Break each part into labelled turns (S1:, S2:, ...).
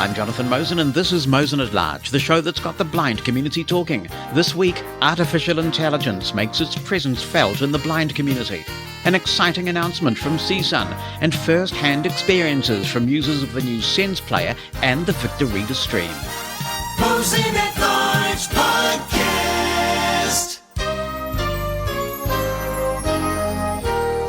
S1: I'm Jonathan Mosen, and this is Mosen At Large, the show that's got the blind community talking. This week, artificial intelligence makes its presence felt in the blind community. An exciting announcement from CSUN, and first-hand experiences from users of the new Sense player and the Victor Reader stream.
S2: Mosen At Large Podcast.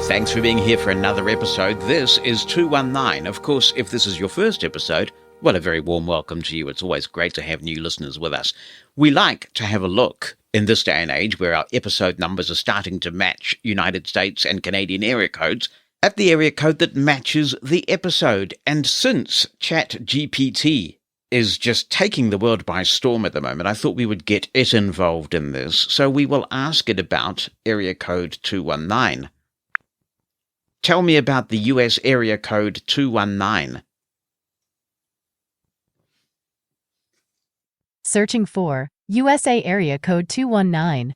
S1: Thanks for being here for another episode. This is 219. Of course, if this is your first episode, well, a very warm welcome to you. It's always great to have new listeners with us. We like to have a look in this day and age where our episode numbers are starting to match United States and Canadian area codes at the area code that matches the episode. And since Chat GPT is just taking the world by storm at the moment, I thought we would get it involved in this. So we will ask it about area code 219. Tell me about the US area code 219.
S3: Searching for USA area code 219.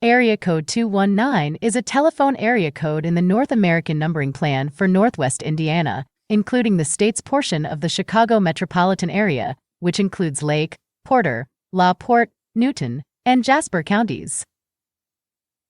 S3: Area code 219 is a telephone area code in the North American numbering plan for Northwest Indiana, including the state's portion of the Chicago metropolitan area, which includes Lake, Porter, LaPorte, Newton, and Jasper counties.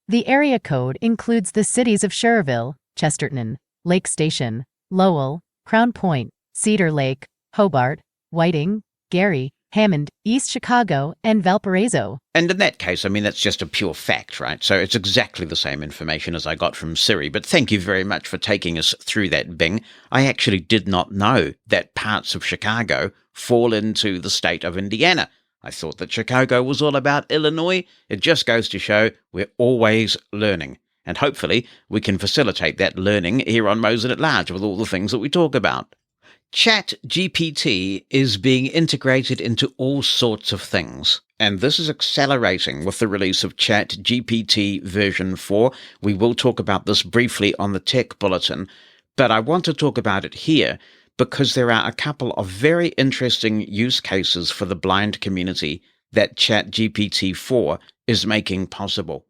S3: The area code includes the cities of Schererville, Chesterton, Lake Station, Lowell, Crown Point, Cedar Lake, Hobart, Whiting, Gary, Hammond, East Chicago, and Valparaiso.
S1: And in that case, I mean, that's just a pure fact, right? So it's exactly the same information as I got from Siri, but thank you very much for taking us through that, Bing. I actually did not know that parts of Chicago fall into the state of Indiana. I thought that Chicago was all about Illinois. It just goes to show we're always learning. And hopefully we can facilitate that learning here on Mosen At Large with all the things that we talk about. Chat GPT is being integrated into all sorts of things, and this is accelerating with the release of Chat GPT version 4. We will talk about this briefly on the Tech Bulletin, but I want to talk about it here because there are a couple of very interesting use cases for the blind community that Chat GPT 4 is making possible.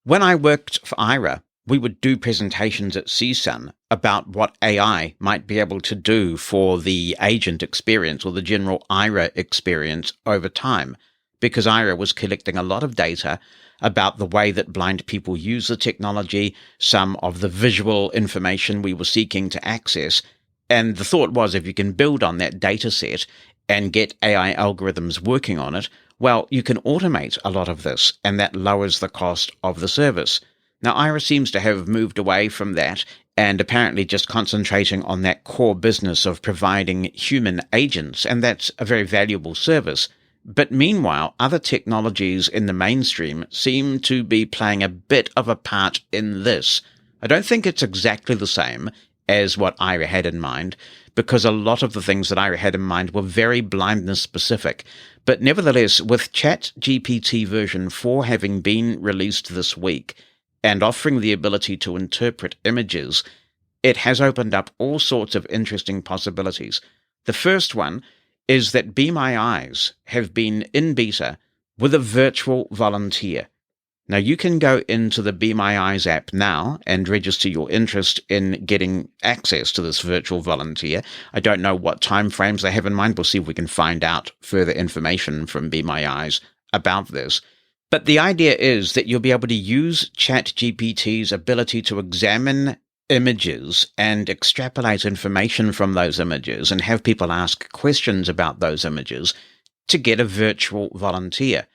S1: When I worked for Ira, we would do presentations at CSUN about what AI might be able to do for the agent experience or the general Ira experience over time, because Ira was collecting a lot of data about the way that blind people use the technology, some of the visual information we were seeking to access, and the thought was if you can build on that data set and get AI algorithms working on it, well, you can automate a lot of this, and that lowers the cost of the service. Now, Ira seems to have moved away from that and apparently just concentrating on that core business of providing human agents, and that's a very valuable service. But meanwhile, other technologies in the mainstream seem to be playing a bit of a part in this. I don't think it's exactly the same as what Ira had in mind, because a lot of the things that Ira had in mind were very blindness specific. But nevertheless, with Chat GPT version 4 having been released this week, and offering the ability to interpret images, it has opened up all sorts of interesting possibilities. The first one is that Be My Eyes have been in beta with a virtual volunteer. Now, you can go into the Be My Eyes app now and register your interest in getting access to this virtual volunteer. I don't know what timeframes they have in mind. We'll see if we can find out further information from Be My Eyes about this. But the idea is that you'll be able to use ChatGPT's ability to examine images and extrapolate information from those images and have people ask questions about those images to get a virtual volunteer.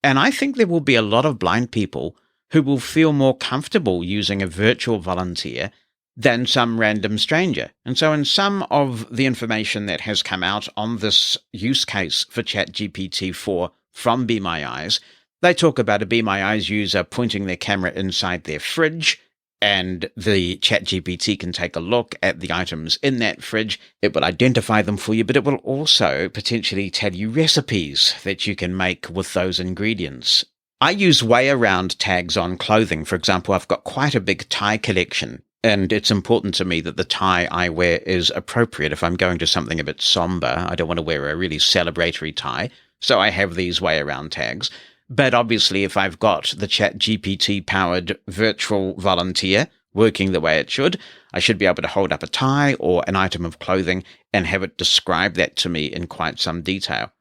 S1: And I think there will be a lot of blind people who will feel more comfortable using a virtual volunteer than some random stranger. And so in some of the information that has come out on this use case for ChatGPT 4 from Be My Eyes, they talk about a Be My Eyes user pointing their camera inside their fridge, and the ChatGPT can take a look at the items in that fridge. It will identify them for you, but it will also potentially tell you recipes that you can make with those ingredients. I use way around tags on clothing. For example, I've got quite a big tie collection, and it's important to me that the tie I wear is appropriate. If I'm going to something a bit somber, I don't want to wear a really celebratory tie, so I have these way around tags. But obviously, if I've got the ChatGPT-powered virtual volunteer working the way it should, I should be able to hold up a tie or an item of clothing and have it describe that to me in quite some detail.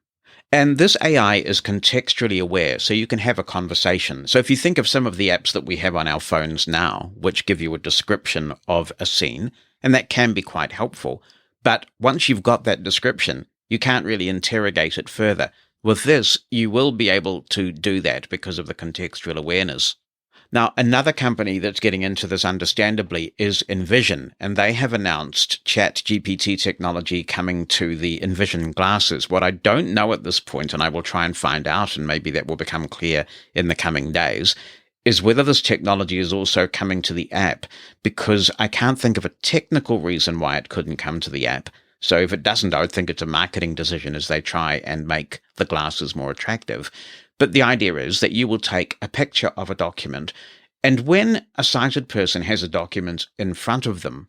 S1: And this AI is contextually aware, so you can have a conversation. So if you think of some of the apps that we have on our phones now, which give you a description of a scene, and that can be quite helpful. But once you've got that description, you can't really interrogate it further. With this, you will be able to do that because of the contextual awareness. Now, another company that's getting into this understandably is Envision, and they have announced Chat GPT technology coming to the Envision glasses. What I don't know at this point, and I will try and find out, and maybe that will become clear in the coming days, is whether this technology is also coming to the app, because I can't think of a technical reason why it couldn't come to the app. So if it doesn't, I would think it's a marketing decision as they try and make the glasses more attractive. But the idea is that you will take a picture of a document, and when a sighted person has a document in front of them,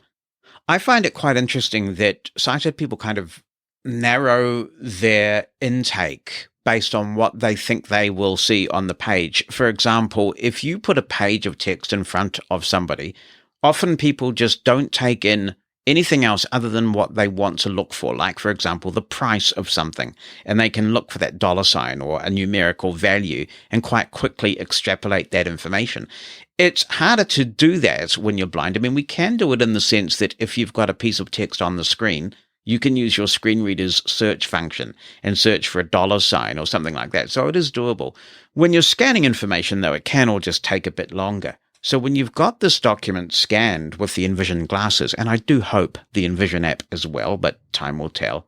S1: I find it quite interesting that sighted people kind of narrow their intake based on what they think they will see on the page. For example, if you put a page of text in front of somebody, often people just don't take in anything else other than what they want to look for, like, for example, the price of something, and they can look for that dollar sign or a numerical value and quite quickly extrapolate that information. It's harder to do that when you're blind. I mean, we can do it in the sense that if you've got a piece of text on the screen, you can use your screen reader's search function and search for a dollar sign or something like that. So it is doable. When you're scanning information, though, it can all just take a bit longer. So when you've got this document scanned with the Envision glasses, and I do hope the Envision app as well, but time will tell,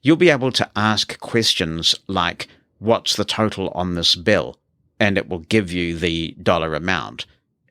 S1: you'll be able to ask questions like, what's the total on this bill? And it will give you the dollar amount.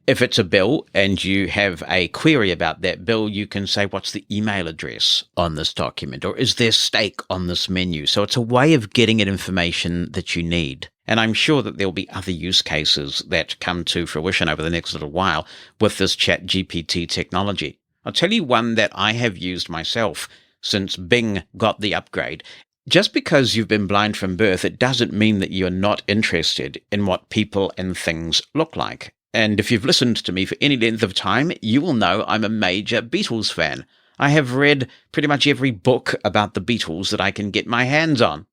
S1: If it's a bill and you have a query about that bill, you can say, what's the email address on this document? Or is there steak on this menu? So it's a way of getting at information that you need. And I'm sure that there'll be other use cases that come to fruition over the next little while with this Chat GPT technology. I'll tell you one that I have used myself since Bing got the upgrade. Just because you've been blind from birth, it doesn't mean that you're not interested in what people and things look like. And if you've listened to me for any length of time, you will know I'm a major Beatles fan. I have read pretty much every book about the Beatles that I can get my hands on.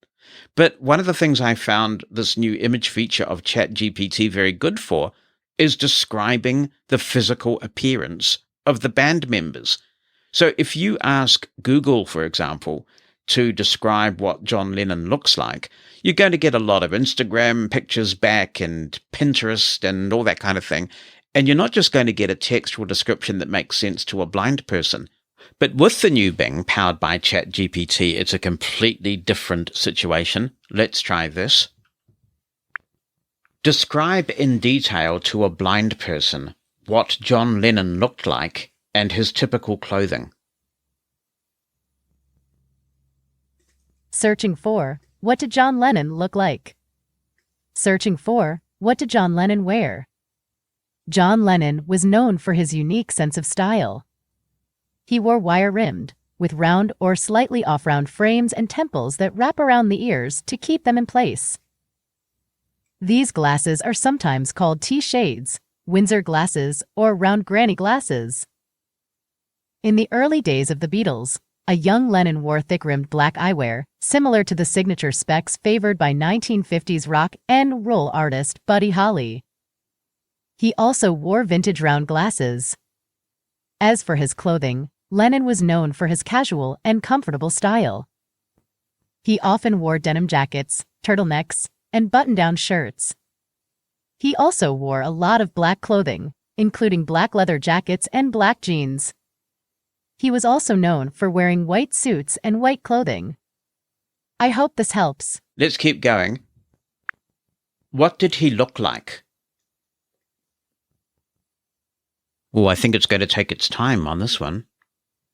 S1: But one of the things I found this new image feature of Chat GPT very good for is describing the physical appearance of the band members. So if you ask Google, for example, to describe what John Lennon looks like, you're going to get a lot of Instagram pictures back and Pinterest and all that kind of thing. And you're not just going to get a textual description that makes sense to a blind person. But with the new Bing powered by Chat GPT, it's a completely different situation. Let's try this. Describe in detail to a blind person what John Lennon looked like and his typical clothing.
S3: Searching for, what did John Lennon look like? Searching for, what did John Lennon wear? John Lennon was known for his unique sense of style. He wore wire-rimmed, with round or slightly off-round frames and temples that wrap around the ears to keep them in place. These glasses are sometimes called T-shades, Windsor glasses, or round granny glasses. In the early days of the Beatles, a young Lennon wore thick-rimmed black eyewear, similar to the signature specs favored by 1950s rock and roll artist Buddy Holly. He also wore vintage round glasses. As for his clothing, Lennon was known for his casual and comfortable style. He often wore denim jackets, turtlenecks, and button-down shirts. He also wore a lot of black clothing, including black leather jackets and black jeans. He was also known for wearing white suits and white clothing. I hope this helps.
S1: Let's keep going. What did he look like? Oh, I think it's going to take its time on this one.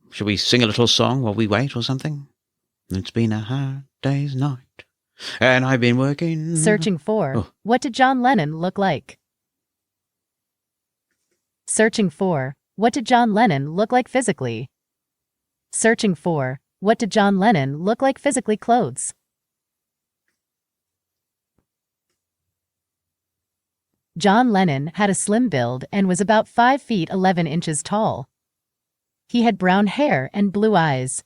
S1: Shall we sing a little song while we wait or something? It's been a hard day's night, and I've been working.
S3: Searching for, what did John Lennon look like? Searching for, what did John Lennon look like physically? Searching for, what did John Lennon look like physically clothes? John Lennon had a slim build and was about 5 feet 11 inches tall. He had brown hair and blue eyes.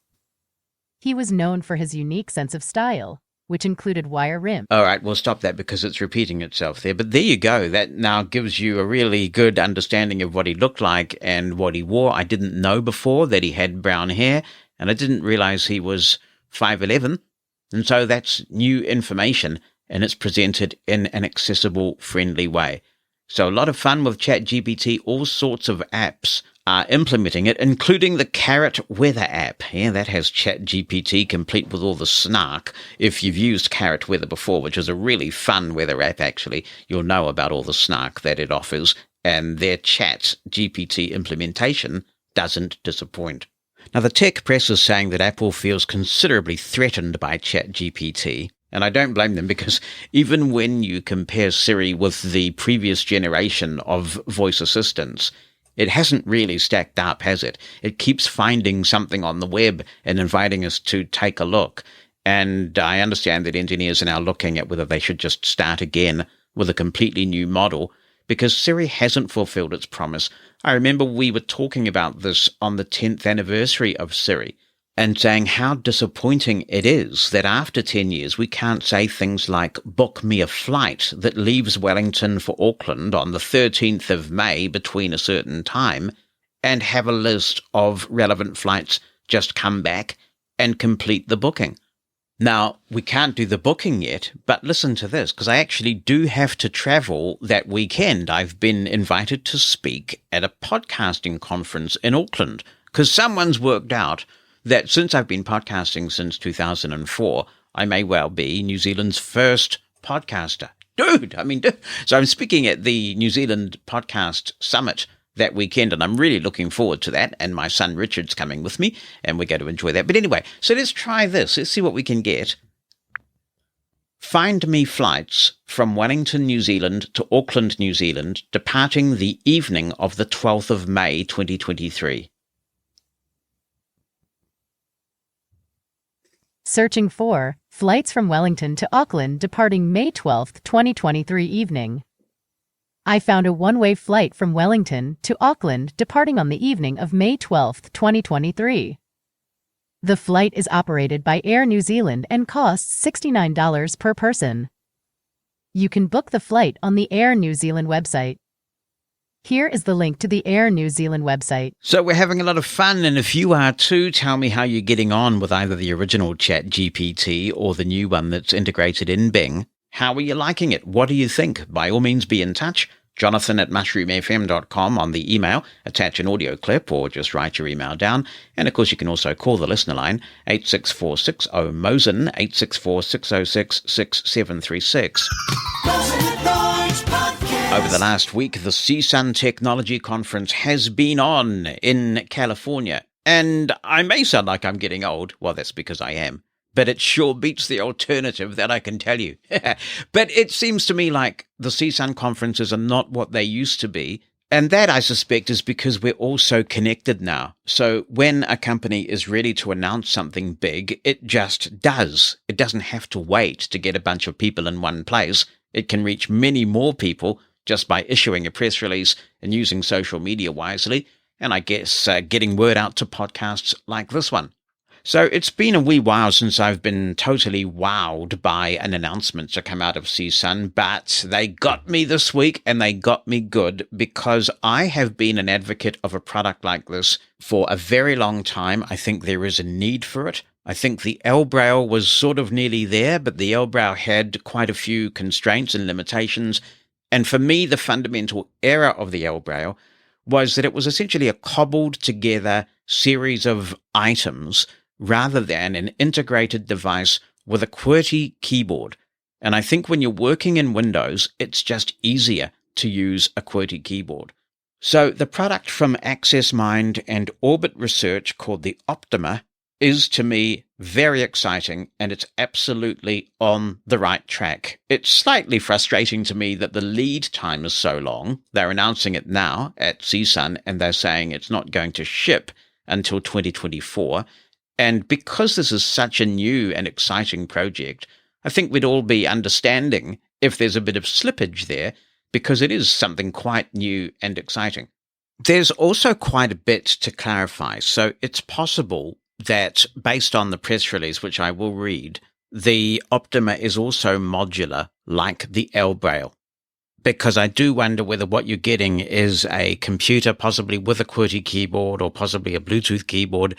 S3: He was known for his unique sense of style, which included wire rim.
S1: All right, we'll stop that because it's repeating itself there. But there you go. That now gives you a really good understanding of what he looked like and what he wore. I didn't know before that he had brown hair, and I didn't realize he was 5'11". And so that's new information, and it's presented in an accessible, friendly way. So a lot of fun with Chat GPT. All sorts of apps are implementing it, including the Carrot Weather app. Yeah, that has Chat GPT complete with all the snark. If you've used Carrot Weather before, which is a really fun weather app, actually, you'll know about all the snark that it offers, and their Chat GPT implementation doesn't disappoint. Now, the tech press is saying that Apple feels considerably threatened by Chat GPT. And I don't blame them, because even when you compare Siri with the previous generation of voice assistants, it hasn't really stacked up, has it? It keeps finding something on the web and inviting us to take a look. And I understand that engineers are now looking at whether they should just start again with a completely new model, because Siri hasn't fulfilled its promise. I remember we were talking about this on the 10th anniversary of Siri, and saying how disappointing it is that after 10 years we can't say things like, book me a flight that leaves Wellington for Auckland on the 13th of May between a certain time, and have a list of relevant flights just come back and complete the booking. Now, we can't do the booking yet, but listen to this, because I actually do have to travel that weekend. I've been invited to speak at a podcasting conference in Auckland, because someone's worked out that since I've been podcasting since 2004, I may well be New Zealand's first podcaster. So I'm speaking at the New Zealand Podcast Summit that weekend, and I'm really looking forward to that, and my son Richard's coming with me, and we're going to enjoy that. But anyway, so let's try this. Let's see what we can get. Find me flights from Wellington, New Zealand to Auckland, New Zealand, departing the evening of the 12th of May, 2023.
S3: Searching for flights from Wellington to Auckland departing May 12, 2023 evening. I found a one-way flight from Wellington to Auckland departing on the evening of May 12, 2023. The flight is operated by Air New Zealand and costs $69 per person. You can book the flight on the Air New Zealand website. Here is the link to the Air New Zealand website.
S1: So we're having a lot of fun, and if you are too, tell me how you're getting on with either the original Chat GPT or the new one that's integrated in Bing. How are you liking it? What do you think? By all means, be in touch. Jonathan at mushroomfm.com on the email. Attach an audio clip or just write your email down. And of course, you can also call the listener line, 864-60-MOSEN, 864-606-6736.
S2: Mosen At Large Podcast.
S1: Over the last week, the CSUN Technology Conference has been on in California. And I may sound like I'm getting old. Well, that's because I am. But it sure beats the alternative, that I can tell you. But it seems to me like the CSUN conferences are not what they used to be. And that, I suspect, is because we're all so connected now. So when a company is ready to announce something big, it just does. It doesn't have to wait to get a bunch of people in one place. It can reach many more people just by issuing a press release and using social media wisely. And I guess getting word out to podcasts like this one. So it's been a wee while since I've been totally wowed by an announcement to come out of CSUN, but they got me this week, and they got me good, because I have been an advocate of a product like this for a very long time. I think there is a need for it. I think the Braille was sort of nearly there, but the Braille had quite a few constraints and limitations. And for me, the fundamental error of the Braille was that it was essentially a cobbled together series of items rather than an integrated device with a QWERTY keyboard. And I think when you're working in Windows, it's just easier to use a QWERTY keyboard. So the product from Access Mind and Orbit Research, called the Optima, is to me very exciting, and it's absolutely on the right track. It's slightly frustrating to me that the lead time is so long. They're announcing it now at CSUN, and they're saying it's not going to ship until 2024. And because this is such a new and exciting project, I think we'd all be understanding if there's a bit of slippage there, because it is something quite new and exciting. There's also quite a bit to clarify. So it's possible that, based on the press release, which I will read, the Optima is also modular like the Braille. Because I do wonder whether what you're getting is a computer, possibly with a QWERTY keyboard or possibly a Bluetooth keyboard,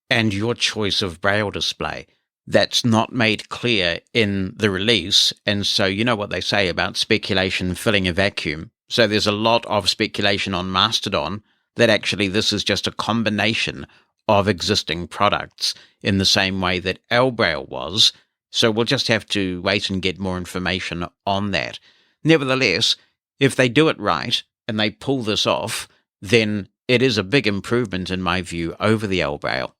S1: and your choice of Braille display. That's not made clear in the release, and so you know what they say about speculation filling a vacuum. So there's a lot of speculation on Mastodon that actually this is just a combination of existing products in the same way that Braille was. So we'll just have to wait and get more information on that. Nevertheless, if they do it right and they pull this off, then it is a big improvement in my view over the Braille.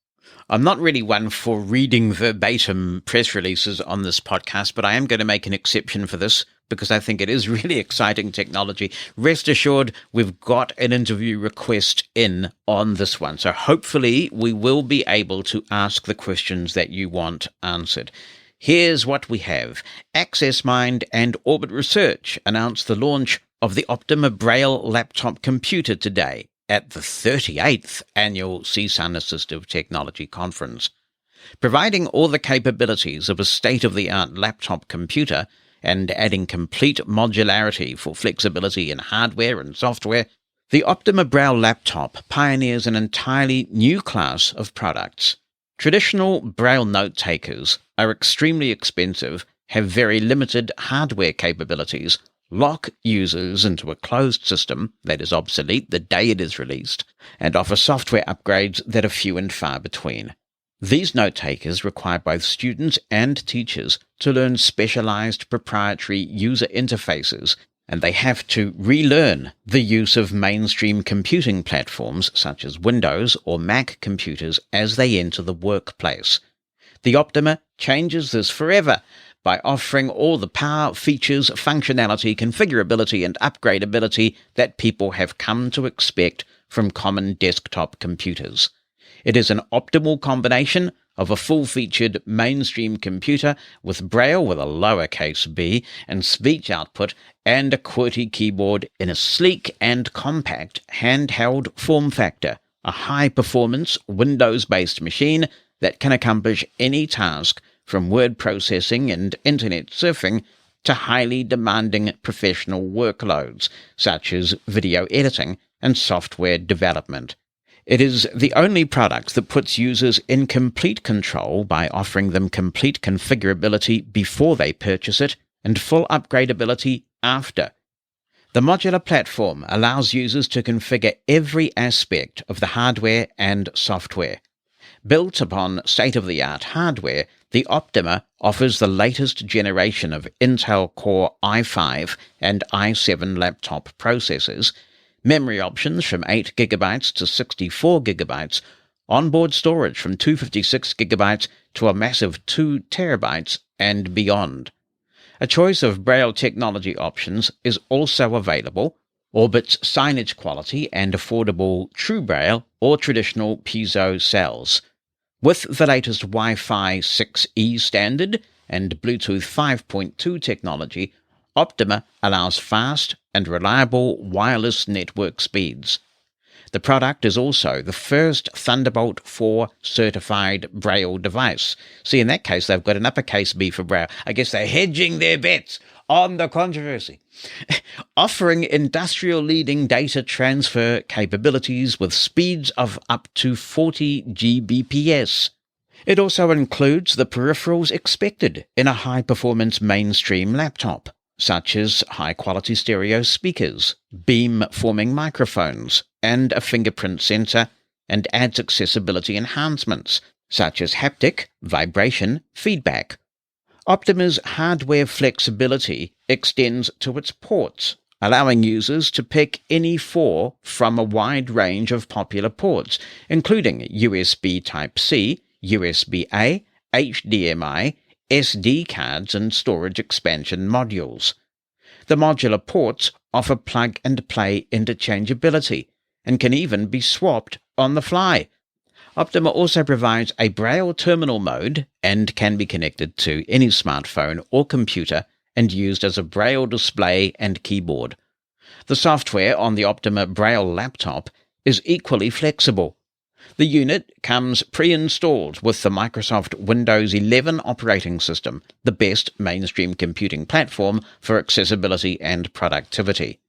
S1: I'm not really one for reading verbatim press releases on this podcast, but I am going to make an exception for this because I think it is really exciting technology. Rest assured, we've got an interview request in on this one. So hopefully we will be able to ask the questions that you want answered. Here's what we have. AccessMind and Orbit Research announced the launch of the Optima Braille laptop computer today at the 38th Annual CSUN Assistive Technology Conference. Providing all the capabilities of a state-of-the-art laptop computer and adding complete modularity for flexibility in hardware and software, the Optima Braille laptop pioneers an entirely new class of products. Traditional Braille note-takers are extremely expensive, have very limited hardware capabilities, lock users into a closed system that is obsolete the day it is released, and offer software upgrades that are few and far between. These note-takers require both students and teachers to learn specialized proprietary user interfaces, and they have to relearn the use of mainstream computing platforms such as Windows or Mac computers as they enter the workplace. The Optima changes this forever by offering all the power, features, functionality, configurability, and upgradability that people have come to expect from common desktop computers. It is an optimal combination of a full-featured mainstream computer with Braille with a lowercase b and speech output and a QWERTY keyboard in a sleek and compact handheld form factor, a high-performance Windows-based machine that can accomplish any task from word processing and internet surfing to highly demanding professional workloads, such as video editing and software development. It is the only product that puts users in complete control by offering them complete configurability before they purchase it and full upgradability after. The modular platform allows users to configure every aspect of the hardware and software. Built upon state-of-the-art hardware, the Optima offers the latest generation of Intel Core i5 and i7 laptop processors, memory options from 8GB to 64GB, onboard storage from 256GB to a massive 2TB and beyond. A choice of Braille technology options is also available: Orbit's signage quality and affordable True Braille or traditional piezo cells. With the latest Wi-Fi 6E standard and Bluetooth 5.2 technology, Optima allows fast and reliable wireless network speeds. The product is also the first Thunderbolt 4 certified Braille device. See, in that case, they've got an uppercase B for Braille. I guess they're hedging their bets on the controversy. Offering industrial-leading data transfer capabilities with speeds of up to 40 Gbps. It also includes the peripherals expected in a high-performance mainstream laptop, such as high-quality stereo speakers, beam-forming microphones, and a fingerprint sensor, and adds accessibility enhancements, such as haptic, vibration, feedback. Optima's hardware flexibility extends to its ports, allowing users to pick any four from a wide range of popular ports, including USB Type-C, USB-A, HDMI, SD cards, and storage expansion modules. The modular ports offer plug-and-play interchangeability and can even be swapped on the fly. Optima also provides a Braille terminal mode and can be connected to any smartphone or computer and used as a Braille display and keyboard. The software on the Optima Braille laptop is equally flexible. The unit comes pre-installed with the Microsoft Windows 11 operating system, the best mainstream computing platform for accessibility and productivity.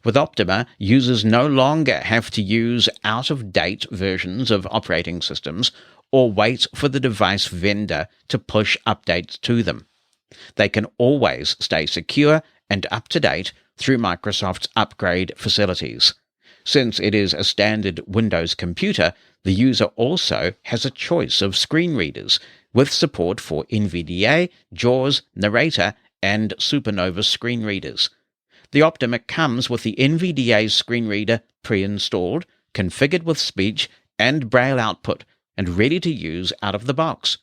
S1: With Optima, users no longer have to use out-of-date versions of operating systems or wait for the device vendor to push updates to them. They can always stay secure and up-to-date through Microsoft's upgrade facilities. Since it is a standard Windows computer, the user also has a choice of screen readers, with support for NVDA, JAWS, Narrator, and Supernova screen readers. The Optima comes with the NVDA screen reader pre-installed, configured with speech and Braille output, and ready to use out of the box.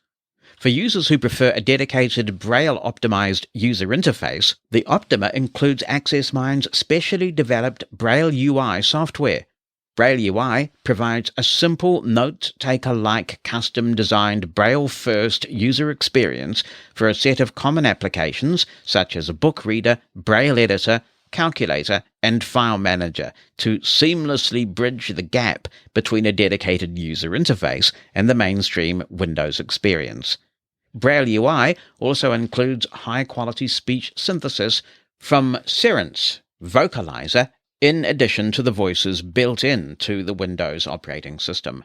S1: For users who prefer a dedicated Braille-optimized user interface, the Optima includes AccessMind's specially developed Braille UI software. Braille UI provides a simple note-taker-like custom-designed Braille-first user experience for a set of common applications such as a book reader, Braille editor, calculator, and file manager to seamlessly bridge the gap between a dedicated user interface and the mainstream Windows experience. Braille UI also includes high-quality speech synthesis from Cerence Vocalizer, in addition to the voices built in to the Windows operating system.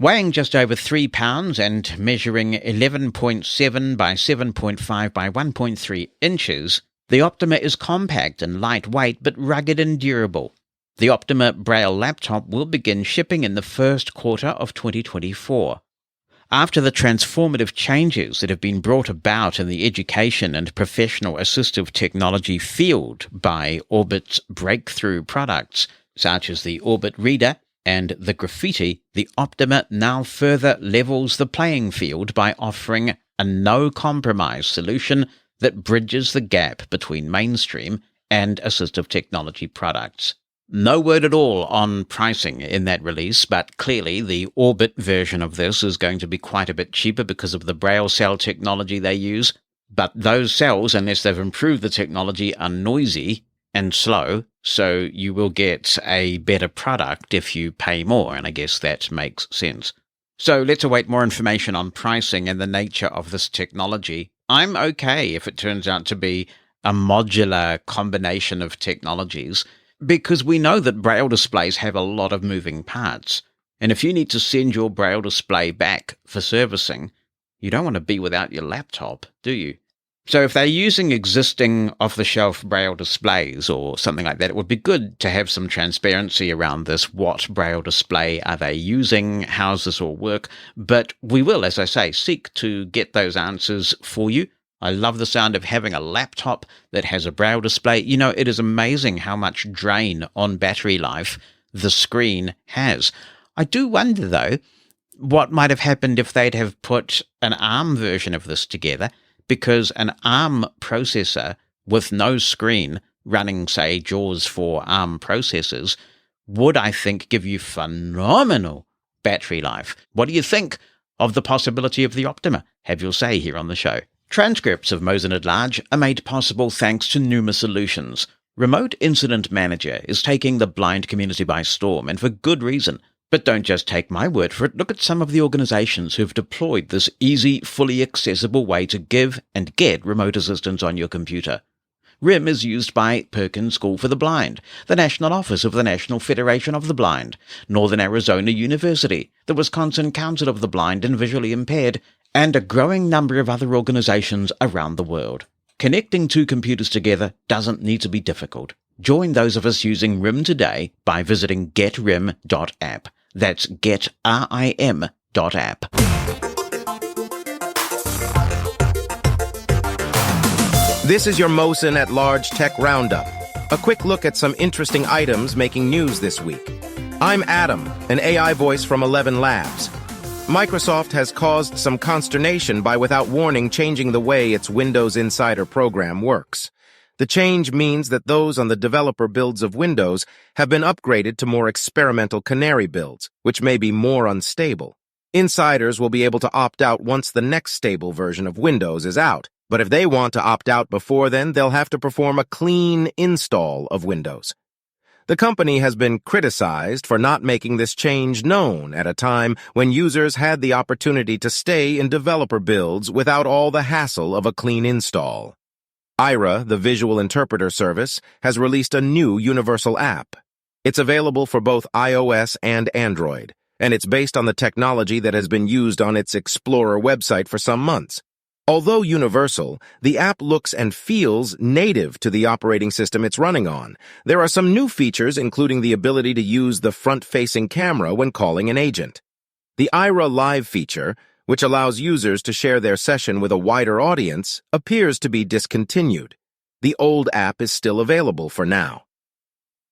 S1: Weighing just over 3 pounds and measuring 11.7 by 7.5 by 1.3 inches, the Optima is compact and lightweight but rugged and durable. The Optima Braille laptop will begin shipping in the first quarter of 2024. After the transformative changes that have been brought about in the education and professional assistive technology field by Orbit's breakthrough products, such as the Orbit Reader and the Graffiti, the Optima now further levels the playing field by offering a no-compromise solution that bridges the gap between mainstream and assistive technology products. No word at all on pricing in that release, but clearly the Orbit version of this is going to be quite a bit cheaper because of the Braille cell technology they use. But those cells, unless they've improved the technology, are noisy and slow, so you will get a better product if you pay more, and I guess that makes sense. So let's await more information on pricing and the nature of this technology. I'm okay if it turns out to be a modular combination of technologies, because we know that Braille displays have a lot of moving parts. And if you need to send your Braille display back for servicing, you don't want to be without your laptop, do you? So if they're using existing off-the-shelf Braille displays or something like that, it would be good to have some transparency around this. What Braille display are they using? How does this all work? But we will, as I say, seek to get those answers for you. I love the sound of having a laptop that has a Braille display. You know, it is amazing how much drain on battery life the screen has. I do wonder, though, what might have happened if they'd have put an ARM version of this together, because an ARM processor with no screen running, say, JAWS for ARM processors would, I think, give you phenomenal battery life. What do you think of the possibility of the Optima? Have your say here on the show. Transcripts of Mosen At Large are made possible thanks to Numa Solutions. Remote Incident Manager is taking the blind community by storm, and for good reason. But don't just take my word for it. Look at some of the organizations who've deployed this easy, fully accessible way to give and get remote assistance on your computer. RIM is used by Perkins School for the Blind, the National Office of the National Federation of the Blind, Northern Arizona University, the Wisconsin Council of the Blind and Visually Impaired, and a growing number of other organizations around the world. Connecting two computers together doesn't need to be difficult. Join those of us using RIM today by visiting getrim.app. That's getrim.app.
S4: This is your Mosen At Large Tech Roundup, a quick look at some interesting items making news this week. I'm Adam, an AI voice from 11 Labs. Microsoft has caused some consternation by without warning changing the way its Windows Insider program works. The change means that those on the developer builds of Windows have been upgraded to more experimental Canary builds, which may be more unstable. Insiders will be able to opt out once the next stable version of Windows is out, but if they want to opt out before then, they'll have to perform a clean install of Windows. The company has been criticized for not making this change known at a time when users had the opportunity to stay in developer builds without all the hassle of a clean install. Ira, the visual interpreter service, has released a new universal app. It's available for both iOS and Android, and it's based on the technology that has been used on its Explorer website for some months. Although universal, the app looks and feels native to the operating system it's running on. There are some new features, including the ability to use the front-facing camera when calling an agent. The Ira Live feature, which allows users to share their session with a wider audience, appears to be discontinued. The old app is still available for now.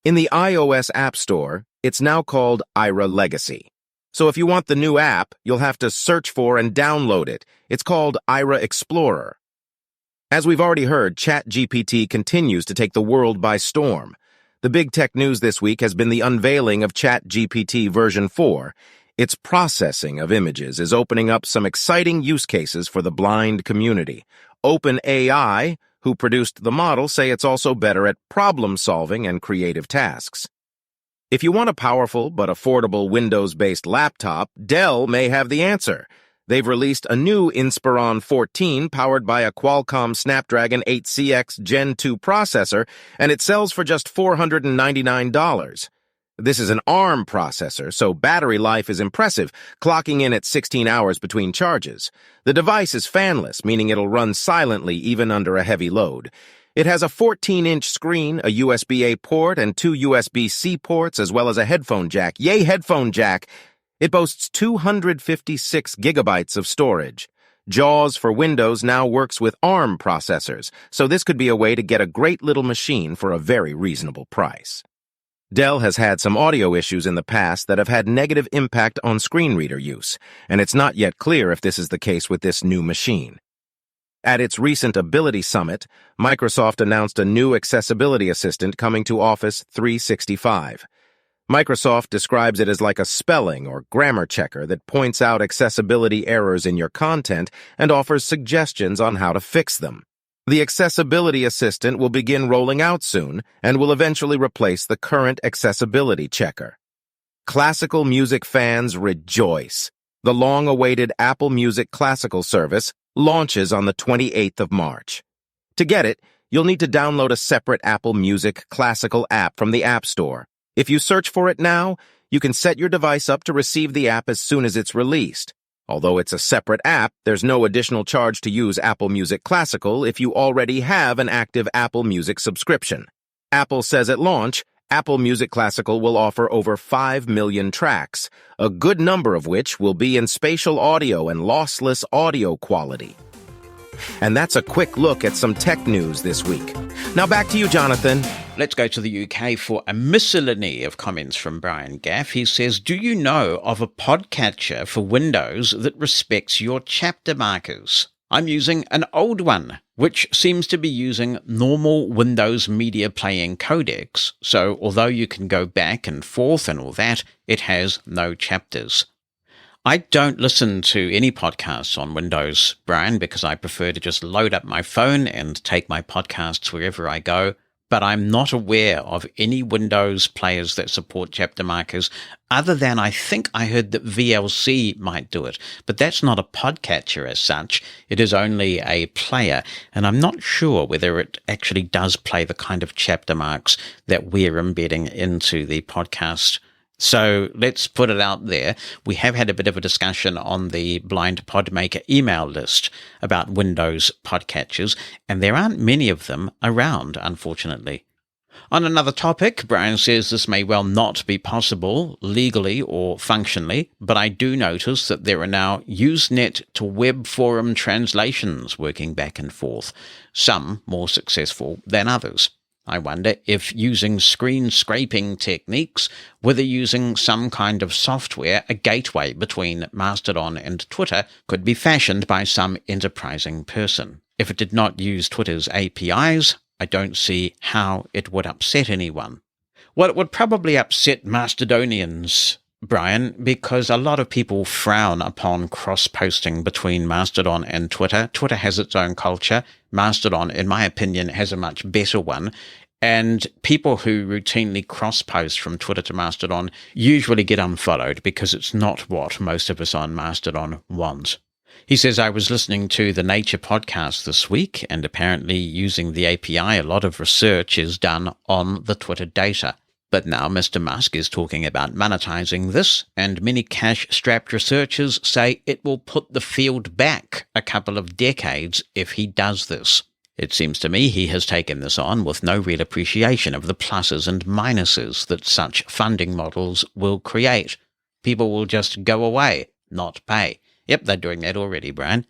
S4: In the iOS App Store, it's now called Ira Legacy. So if you want the new app, you'll have to search for and download it. It's called Ira Explorer. As we've already heard, Chat GPT continues to take the world by storm. The big tech news this week has been the unveiling of Chat GPT version 4. Its processing of images is opening up some exciting use cases for the blind community. OpenAI, who produced the model, say it's also better at problem-solving and creative tasks. If you want a powerful but affordable Windows-based laptop, Dell may have the answer. They've released a new Inspiron 14 powered by a Qualcomm Snapdragon 8CX Gen 2 processor, and it sells for just $499. This is an ARM processor, so battery life is impressive, clocking in at 16 hours between charges. The device is fanless, meaning it'll run silently even under a heavy load. It has a 14-inch screen, a USB-A port, and 2 USB-C ports, as well as a headphone jack. Yay, headphone jack! It boasts 256 gigabytes of storage. JAWS for Windows now works with ARM processors, so this could be a way to get a great little machine for a very reasonable price. Dell has had some audio issues in the past that have had negative impact on screen reader use, and it's not yet clear if this is the case with this new machine. At its recent Ability Summit, Microsoft announced a new accessibility assistant coming to Office 365. Microsoft describes it as like a spelling or grammar checker that points out accessibility errors in your content and offers suggestions on how to fix them. The accessibility assistant will begin rolling out soon and will eventually replace the current accessibility checker. Classical music fans rejoice. The long-awaited Apple Music Classical service launches on the 28th of March. To get it, you'll need to download a separate Apple Music Classical app from the App Store. If you search for it now, you can set your device up to receive the app as soon as it's released. Although it's a separate app, there's no additional charge to use Apple Music Classical if you already have an active Apple Music subscription. Apple says at launch, Apple Music Classical will offer over 5 million tracks, a good number of which will be in spatial audio and lossless audio quality. And that's a quick look at some tech news this week. Now back to you, Jonathan.
S1: Let's go to the UK for a miscellany of comments from Brian Gaff. He says, do you know of a podcatcher for Windows that respects your chapter markers? I'm using an old one, which seems to be using normal Windows media playing codecs. So although you can go back and forth and all that, it has no chapters. I don't listen to any podcasts on Windows, Brian, because I prefer to just load up my phone and take my podcasts wherever I go. But I'm not aware of any Windows players that support chapter markers, other than I think I heard that VLC might do it. But that's not a podcatcher as such. It is only a player, and I'm not sure whether it actually does play the kind of chapter marks that we're embedding into the podcast. So let's put it out there. We have had a bit of a discussion on the Blind Podmaker email list about Windows podcatchers, and there aren't many of them around, unfortunately. On another topic, Brian says this may well not be possible legally or functionally, but I do notice that there are now Usenet to web forum translations working back and forth, some more successful than others. I wonder if using screen scraping techniques, whether using some kind of software, a gateway between Mastodon and Twitter, could be fashioned by some enterprising person. If it did not use Twitter's APIs, I don't see how it would upset anyone. Well, it would probably upset Mastodonians, Brian, because a lot of people frown upon cross-posting between Mastodon and Twitter. Twitter has its own culture. Mastodon, in my opinion, has a much better one. And people who routinely cross-post from Twitter to Mastodon usually get unfollowed because it's not what most of us on Mastodon want. He says, I was listening to the Nature podcast this week, and apparently using the API, a lot of research is done on the Twitter data. But now Mr. Musk is talking about monetizing this, and many cash-strapped researchers say it will put the field back a couple of decades if he does this. It seems to me he has taken this on with no real appreciation of the pluses and minuses that such funding models will create. People will just go away, not pay. Yep, they're doing that already, Brian.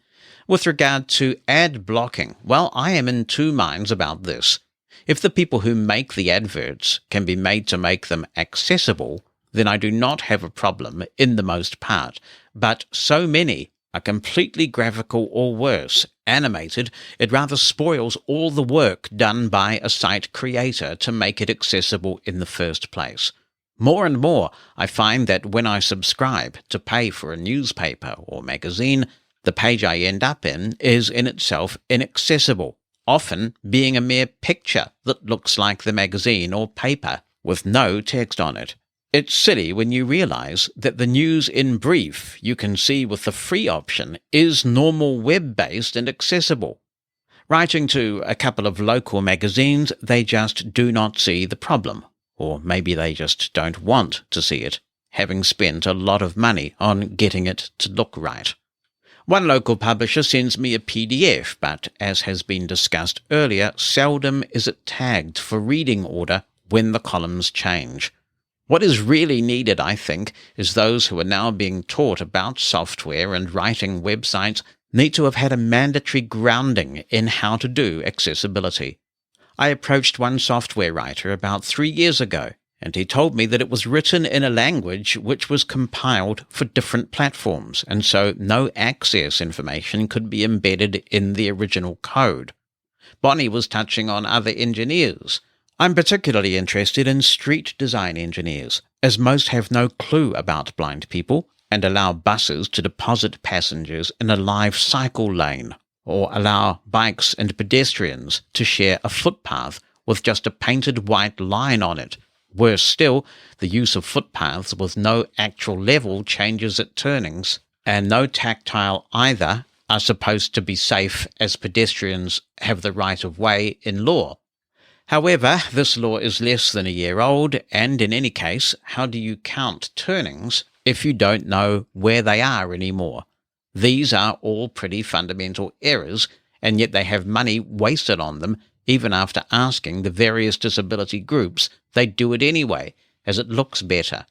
S1: With regard to ad blocking, well, I am in two minds about this. If the people who make the adverts can be made to make them accessible, then I do not have a problem in the most part. But so many are completely graphical or worse, animated, it rather spoils all the work done by a site creator to make it accessible in the first place. More and more, I find that when I subscribe to pay for a newspaper or magazine, the page I end up in is in itself inaccessible, often being a mere picture that looks like the magazine or paper with no text on it. It's silly when you realize that the news in brief you can see with the free option is normal web-based and accessible. Writing to a couple of local magazines, they just do not see the problem. Or maybe they just don't want to see it, having spent a lot of money on getting it to look right. One local publisher sends me a PDF, but as has been discussed earlier, seldom is it tagged for reading order when the columns change. What is really needed, I think, is those who are now being taught about software and writing websites need to have had a mandatory grounding in how to do accessibility. I approached one software writer about 3 years ago, and he told me that it was written in a language which was compiled for different platforms, and so no access information could be embedded in the original code. Bonnie was touching on other engineers. I'm particularly interested in street design engineers, as most have no clue about blind people and allow buses to deposit passengers in a live cycle lane, or allow bikes and pedestrians to share a footpath with just a painted white line on it. Worse still, the use of footpaths with no actual level changes at turnings, and no tactile either, are supposed to be safe as pedestrians have the right of way in law. However, this law is less than a year old, and in any case, how do you count turnings if you don't know where they are anymore? These are all pretty fundamental errors, and yet they have money wasted on them. Even after asking the various disability groups, they do it anyway, as it looks better.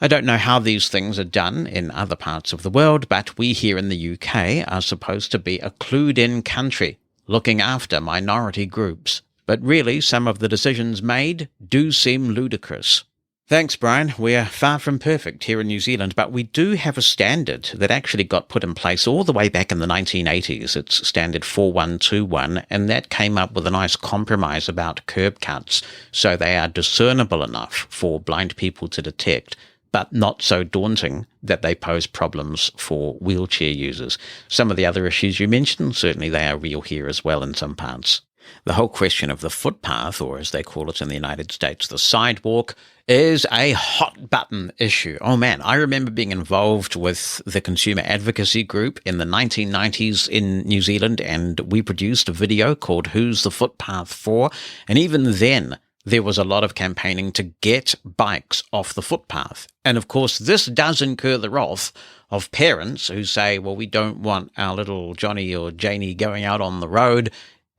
S1: I don't know how these things are done in other parts of the world, but we here in the UK are supposed to be a clued-in country, looking after minority groups. But really, some of the decisions made do seem ludicrous. Thanks, Brian. We're far from perfect here in New Zealand, but we do have a standard that actually got put in place all the way back in the 1980s. It's standard 4121, and that came up with a nice compromise about curb cuts, so they are discernible enough for blind people to detect, but not so daunting that they pose problems for wheelchair users. Some of the other issues you mentioned, certainly they are real here as well in some parts. The whole question of the footpath, or as they call it in the United States, the sidewalk, is a hot-button issue. Oh man, I remember being involved with the consumer advocacy group in the 1990s in New Zealand, and we produced a video called Who's the Footpath For? And even then, there was a lot of campaigning to get bikes off the footpath. And of course, this does incur the wrath of parents who say, well, we don't want our little Johnny or Janie going out on the road.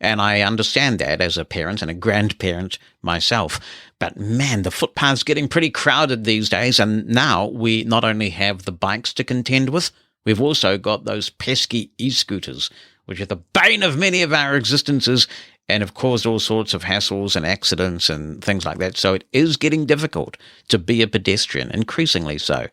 S1: And I understand that as a parent and a grandparent myself. But man, the footpath's getting pretty crowded these days. And now we not only have the bikes to contend with, we've also got those pesky e-scooters, which are the bane of many of our existences and have caused all sorts of hassles and accidents and things like that. So it is getting difficult to be a pedestrian, increasingly so.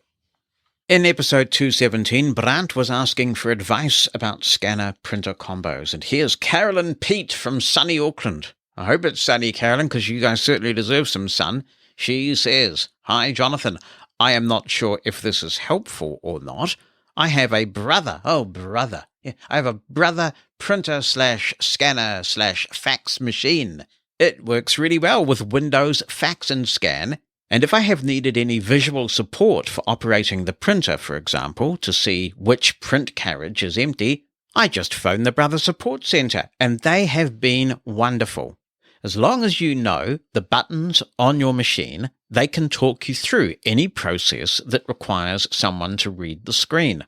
S1: In episode 217, Brant was asking for advice about scanner-printer combos. And here's Carolyn Pete from sunny Auckland. I hope it's sunny, Carolyn, because you guys certainly deserve some sun. She says, Hi, Jonathan. I am not sure if this is helpful or not. I have a brother. Oh, brother. Yeah, I have a brother printer/scanner/fax machine. It works really well with Windows Fax and Scan, and if I have needed any visual support for operating the printer, for example, to see which print carriage is empty, I just phone the Brother Support Centre, and they have been wonderful. As long as you know the buttons on your machine, they can talk you through any process that requires someone to read the screen.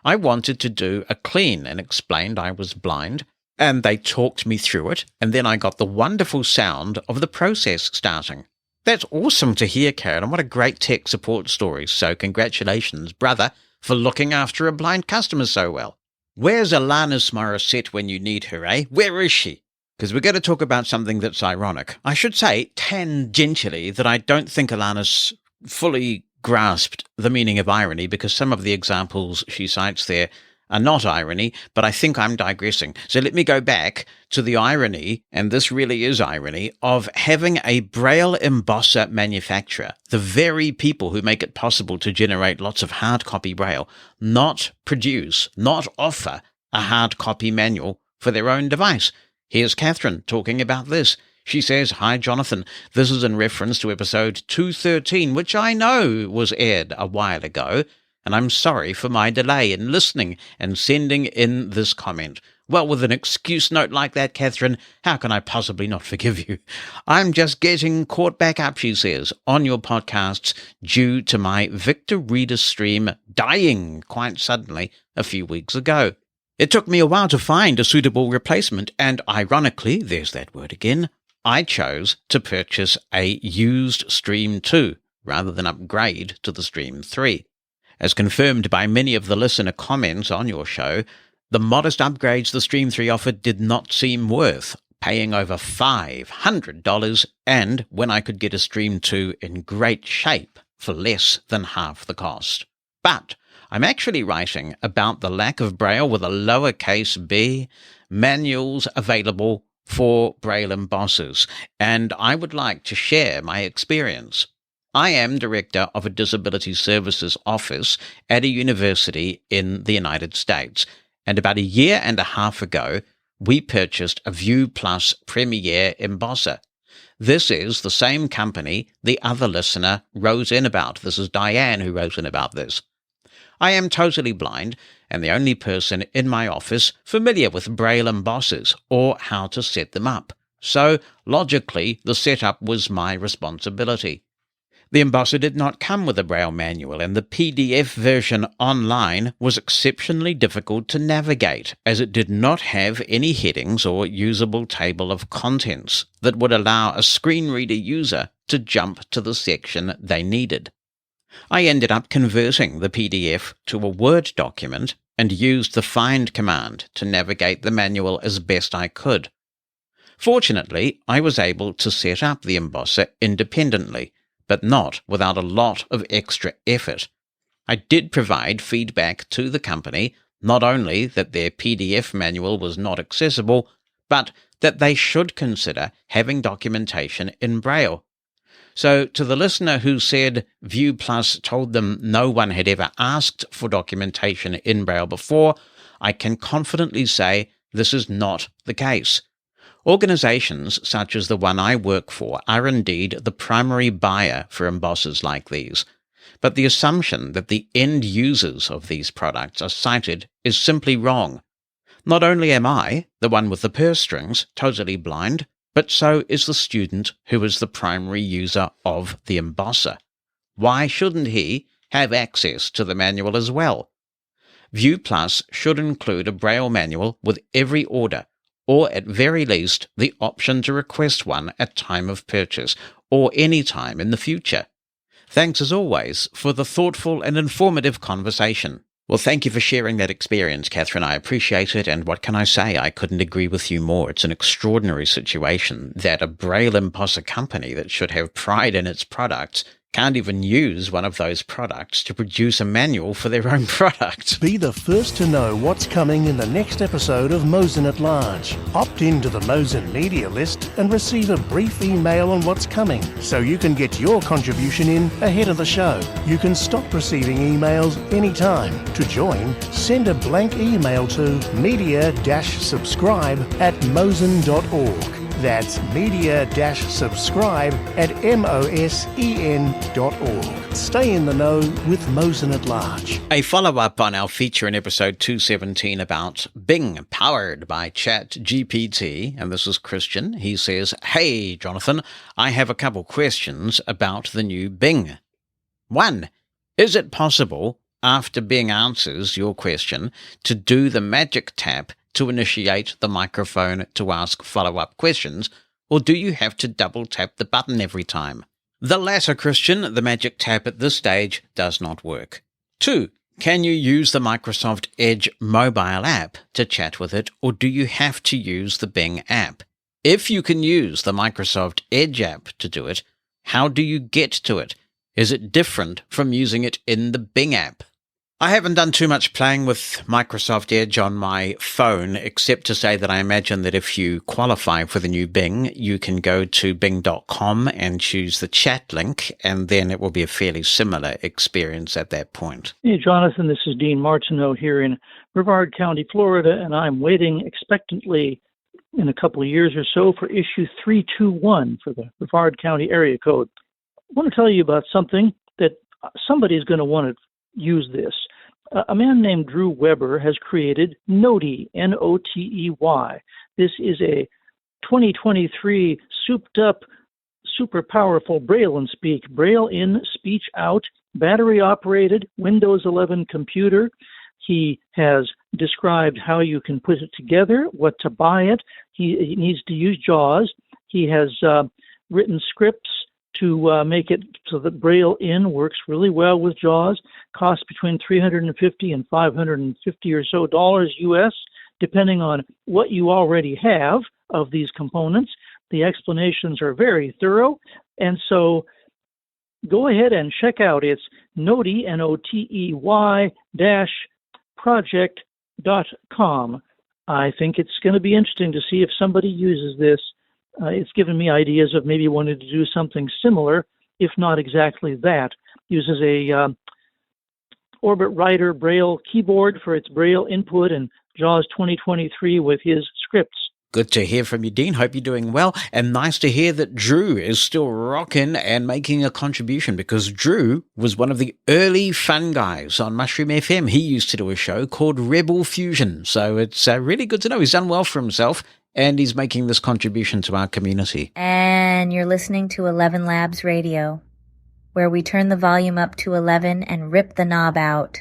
S1: I wanted to do a clean and explained I was blind, and they talked me through it, and then I got the wonderful sound of the process starting. That's awesome to hear, Karen, and what a great tech support story. So congratulations, brother, for looking after a blind customer so well. Where's Alanis Morissette when you need her, eh? Where is she? Because we're going to talk about something that's ironic. I should say, tangentially, that I don't think Alanis fully grasped the meaning of irony, because some of the examples she cites there are not irony, but I think I'm digressing. So let me go back to the irony, and this really is irony, of having a Braille embosser manufacturer, the very people who make it possible to generate lots of hard copy Braille, not offer a hard copy manual for their own device. Here's Catherine talking about this. She says, "Hi, Jonathan. This is in reference to episode 213, which I know was aired a while ago, and I'm sorry for my delay in listening and sending in this comment." Well, with an excuse note like that, Catherine, how can I possibly not forgive you? I'm just getting caught back up, she says, on your podcasts due to my Victor Reader stream dying quite suddenly a few weeks ago. It took me a while to find a suitable replacement, and ironically, there's that word again, I chose to purchase a used Stream 2 rather than upgrade to the Stream 3. As confirmed by many of the listener comments on your show, the modest upgrades the Stream 3 offered did not seem worth paying over $500, and when I could get a Stream 2 in great shape for less than half the cost. But I'm actually writing about the lack of Braille with a lowercase b manuals available for Braille embossers, and I would like to share my experience. I am director of a disability services office at a university in the United States, and about 1.5 years ago, we purchased a View Plus Premier embosser. This is the same company the other listener wrote in about. This is Diane who wrote in about this. I am totally blind and the only person in my office familiar with Braille embossers or how to set them up. So, logically, the setup was my responsibility. The embosser did not come with a Braille manual, and the PDF version online was exceptionally difficult to navigate, as it did not have any headings or usable table of contents that would allow a screen reader user to jump to the section they needed. I ended up converting the PDF to a Word document and used the find command to navigate the manual as best I could. Fortunately, I was able to set up the embosser independently, but not without a lot of extra effort. I did provide feedback to the company, not only that their PDF manual was not accessible, but that they should consider having documentation in Braille. So, to the listener who said View Plus told them no one had ever asked for documentation in Braille before, I can confidently say this is not the case. Organizations such as the one I work for are indeed the primary buyer for embossers like these, but the assumption that the end users of these products are cited is simply wrong. Not only am I, the one with the purse strings, totally blind, but so is the student who is the primary user of the embosser. Why shouldn't he have access to the manual as well? View Plus should include a Braille manual with every order, or at very least the option to request one at time of purchase, or any time in the future. Thanks as always for the thoughtful and informative conversation. Well, thank you for sharing that experience, Catherine. I appreciate it, and what can I say? I couldn't agree with you more. It's an extraordinary situation that a Braille embosser company that should have pride in its products can't even use one of those products to produce a manual for their own product.
S5: Be the first to know what's coming in the next episode of Mosen At Large. Opt into the Mosen media list and receive a brief email on what's coming, so you can get your contribution in ahead of the show. You can stop receiving emails anytime. To join, send a blank email to media-subscribe@mosen.org. That's media-subscribe at mosen.org. Stay in the know with Mosen at Large.
S1: A follow-up on our feature in episode 217 about Bing, powered by Chat GPT. And this is Christian. He says, "Hey, Jonathan, I have a couple questions about the new Bing. 1. Is it possible, after Bing answers your question, to do the magic tap to initiate the microphone to ask follow-up questions, or do you have to double tap the button every time?" The latter, Christian. The magic tap at this stage does not work. 2. Can you use the Microsoft Edge mobile app to chat with it, or do you have to use the Bing app? If you can use the Microsoft Edge app to do it, how do you get to it? Is it different from using it in the Bing app? I haven't done too much playing with Microsoft Edge on my phone, except to say that I imagine that if you qualify for the new Bing, you can go to bing.com and choose the chat link, and then it will be a fairly similar experience at that point.
S6: Hey, Jonathan, this is Dean Martineau here in Brevard County, Florida, and I'm waiting expectantly in a couple of years or so for issue 321 for the Brevard County area code. I want to tell you about something that somebody's going to want to use this. A man named Drew Weber has created Notey, N-O-T-E-Y. This is a 2023 souped-up, super powerful Braille and Speak, Braille in, speech out, battery-operated, Windows 11 computer. He has described how you can put it together, what to buy it. He needs to use JAWS. He has written scripts to make it so that Braille in works really well with JAWS. Costs between $350 and $550 or so US, depending on what you already have of these components. The explanations are very thorough, and so go ahead and check out. It's Notey, N-O-T-E-Y -project.com. I think it's going to be interesting to see if somebody uses this. It's given me ideas of maybe wanting to do something similar, if not exactly that. Uses a Orbit Writer Braille keyboard for its Braille input and JAWS 2023 with his scripts.
S1: Good to hear from you, Dean. Hope you're doing well. And nice to hear that Drew is still rocking and making a contribution, because Drew was one of the early fun guys on Mushroom FM. He used to do a show called Rebel Fusion. So it's really good to know he's done well for himself and he's making this contribution to our community.
S7: And you're listening to 11 Labs Radio, where we turn the volume up to 11 and rip the knob out.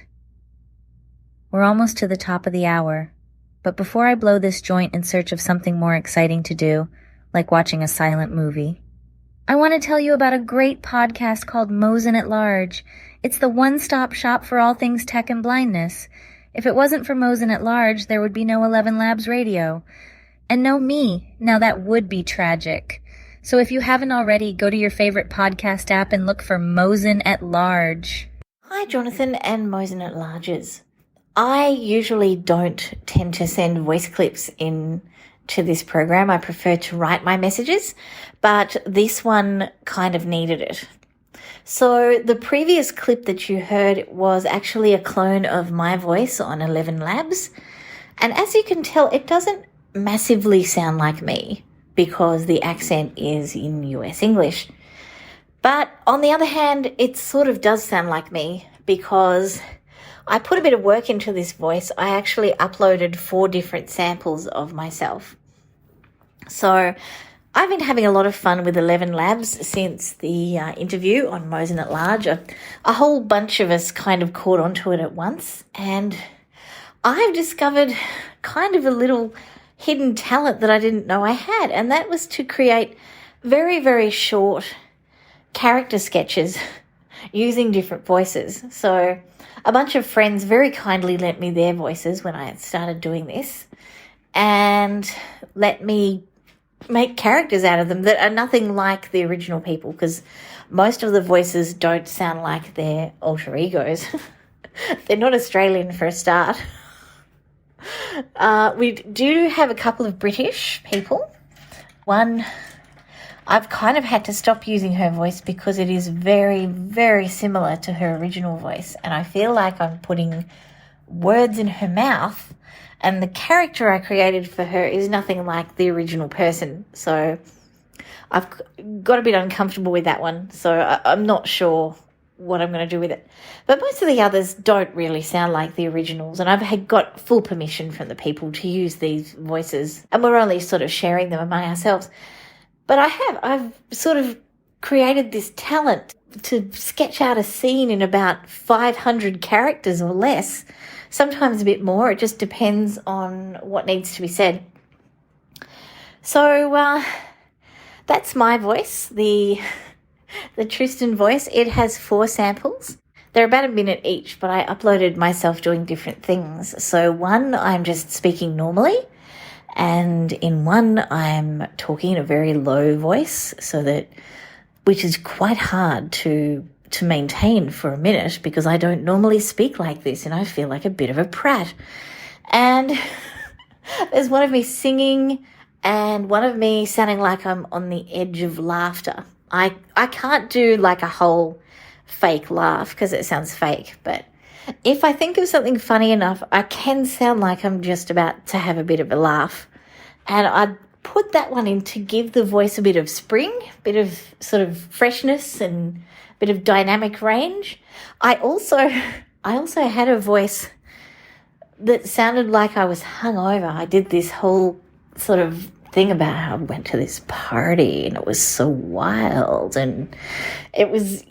S7: We're almost to the top of the hour. But before I blow this joint in search of something more exciting to do, like watching a silent movie, I want to tell you about a great podcast called Mosen At Large. It's the one-stop shop for all things tech and blindness. If it wasn't for Mosen At Large, there would be no 11 Labs Radio. And no me. Now that would be tragic. So if you haven't already, go to your favorite podcast app and look for Mosen At Large.
S8: Hi, Jonathan and Mosen At Largers. I usually don't tend to send voice clips in to this program. I prefer to write my messages, but this one kind of needed it. So the previous clip that you heard was actually a clone of my voice on 11 Labs. And as you can tell, it doesn't massively sound like me because the accent is in US English. But on the other hand, it sort of does sound like me because I put a bit of work into this voice. I actually uploaded 4 different samples of myself. So I've been having a lot of fun with 11 Labs since the interview on Mosen At Large. A whole bunch of us kind of caught onto it at once, and I've discovered kind of a little hidden talent that I didn't know I had, and that was to create very, very short character sketches using different voices. So a bunch of friends very kindly lent me their voices when I started doing this and let me make characters out of them that are nothing like the original people, because most of the voices don't sound like their alter egos. They're not Australian for a start. We do have a couple of British people. One, I've kind of had to stop using her voice because it is very, very similar to her original voice, and I feel like I'm putting words in her mouth, and the character I created for her is nothing like the original person. So I've got a bit uncomfortable with that one, so I'm not sure what I'm going to do with it. But most of the others don't really sound like the originals, and I've got full permission from the people to use these voices, and we're only sort of sharing them among ourselves. But I've sort of created this talent to sketch out a scene in about 500 characters or less, sometimes a bit more. It just depends on what needs to be said. So that's my voice, the Tristan voice. It has 4 samples. They're about a minute each, but I uploaded myself doing different things. So one, I'm just speaking normally, and in one, I'm talking in a very low voice, which is quite hard to maintain for a minute, because I don't normally speak like this and I feel like a bit of a prat. And there's one of me singing and one of me sounding like I'm on the edge of laughter. I can't do like a whole fake laugh because it sounds fake, but if I think of something funny enough, I can sound like I'm just about to have a bit of a laugh. And I put that one in to give the voice a bit of spring, a bit of sort of freshness and a bit of dynamic range. I also had a voice that sounded like I was hungover. I did this whole sort of thing about how I went to this party and it was so wild, and it was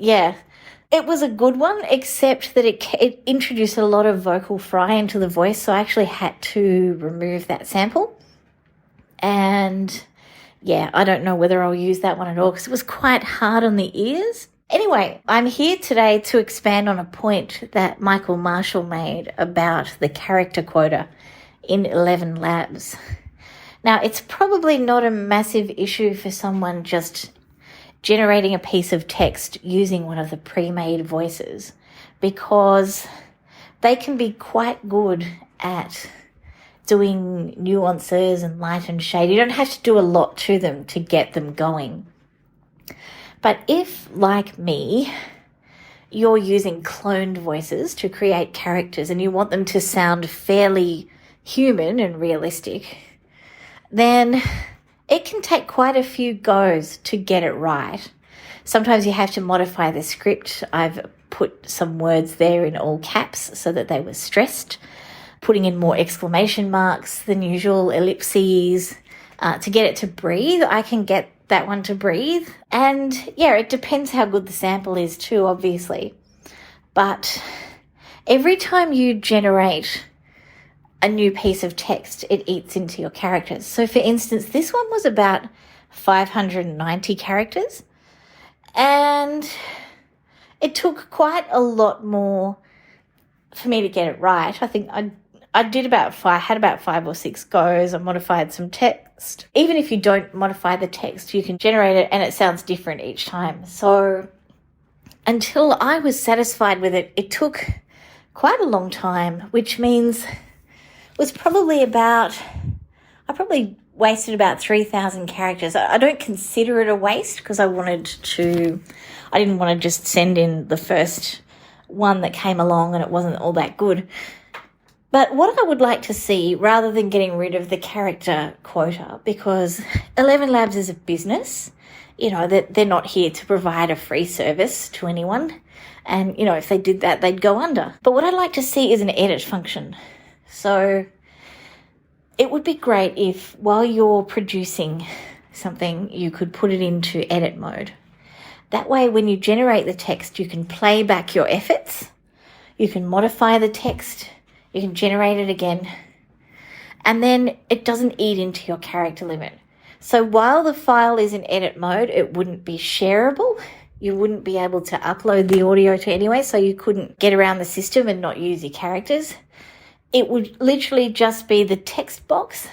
S8: a good one, except that it introduced a lot of vocal fry into the voice, so I actually had to remove that sample. And yeah, I don't know whether I'll use that one at all because it was quite hard on the ears. Anyway, I'm here today to expand on a point that Michael Marshall made about the character quota in 11 Labs. Now, it's probably not a massive issue for someone just generating a piece of text using one of the pre-made voices, because they can be quite good at doing nuances and light and shade. You don't have to do a lot to them to get them going. But if, like me, you're using cloned voices to create characters and you want them to sound fairly human and realistic, then it can take quite a few goes to get it right. Sometimes you have to modify the script. I've put some words there in all caps so that they were stressed, putting in more exclamation marks than usual, ellipses, to get it to breathe. I can get that one to breathe. And yeah, it depends how good the sample is too, obviously. But every time you generate a new piece of text, it eats into your characters. So for instance, this one was about 590 characters, and it took quite a lot more for me to get it right. I think I had about 5 or 6 goes. I modified some text. Even if you don't modify the text, you can generate it and it sounds different each time. So until I was satisfied with it, it took quite a long time, which means was probably I probably wasted about 3,000 characters. I don't consider it a waste because I didn't want to just send in the first one that came along and it wasn't all that good. But what I would like to see, rather than getting rid of the character quota, because 11 Labs is a business, that they're not here to provide a free service to anyone. And, if they did that, they'd go under. But what I'd like to see is an edit function. So it would be great if while you're producing something, you could put it into edit mode. That way, when you generate the text, you can play back your efforts, you can modify the text, you can generate it again, and then it doesn't eat into your character limit. So while the file is in edit mode, it wouldn't be shareable. You wouldn't be able to upload the audio to anyway, so you couldn't get around the system and not use your characters. It would literally just be the text box,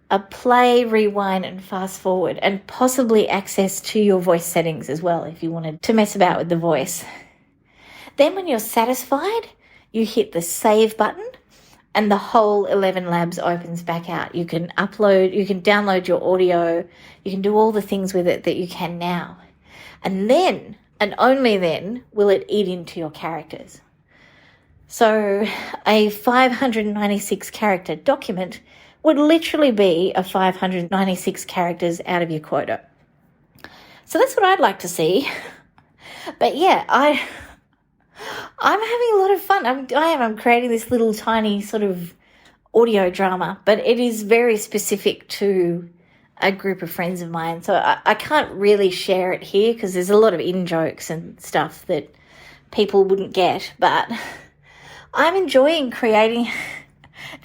S8: a play, rewind, and fast forward, and possibly access to your voice settings as well if you wanted to mess about with the voice. Then when you're satisfied, you hit the save button and the whole 11 Labs opens back out. You can download your audio, you can do all the things with it that you can now. And then, and only then, will it eat into your characters. So a 596 character document would literally be a 596 characters out of your quota. So that's what I'd like to see. But yeah, I'm having a lot of fun. I'm creating this little tiny sort of audio drama, but it is very specific to a group of friends of mine. So I can't really share it here because there's a lot of in-jokes and stuff that people wouldn't get. But I'm enjoying creating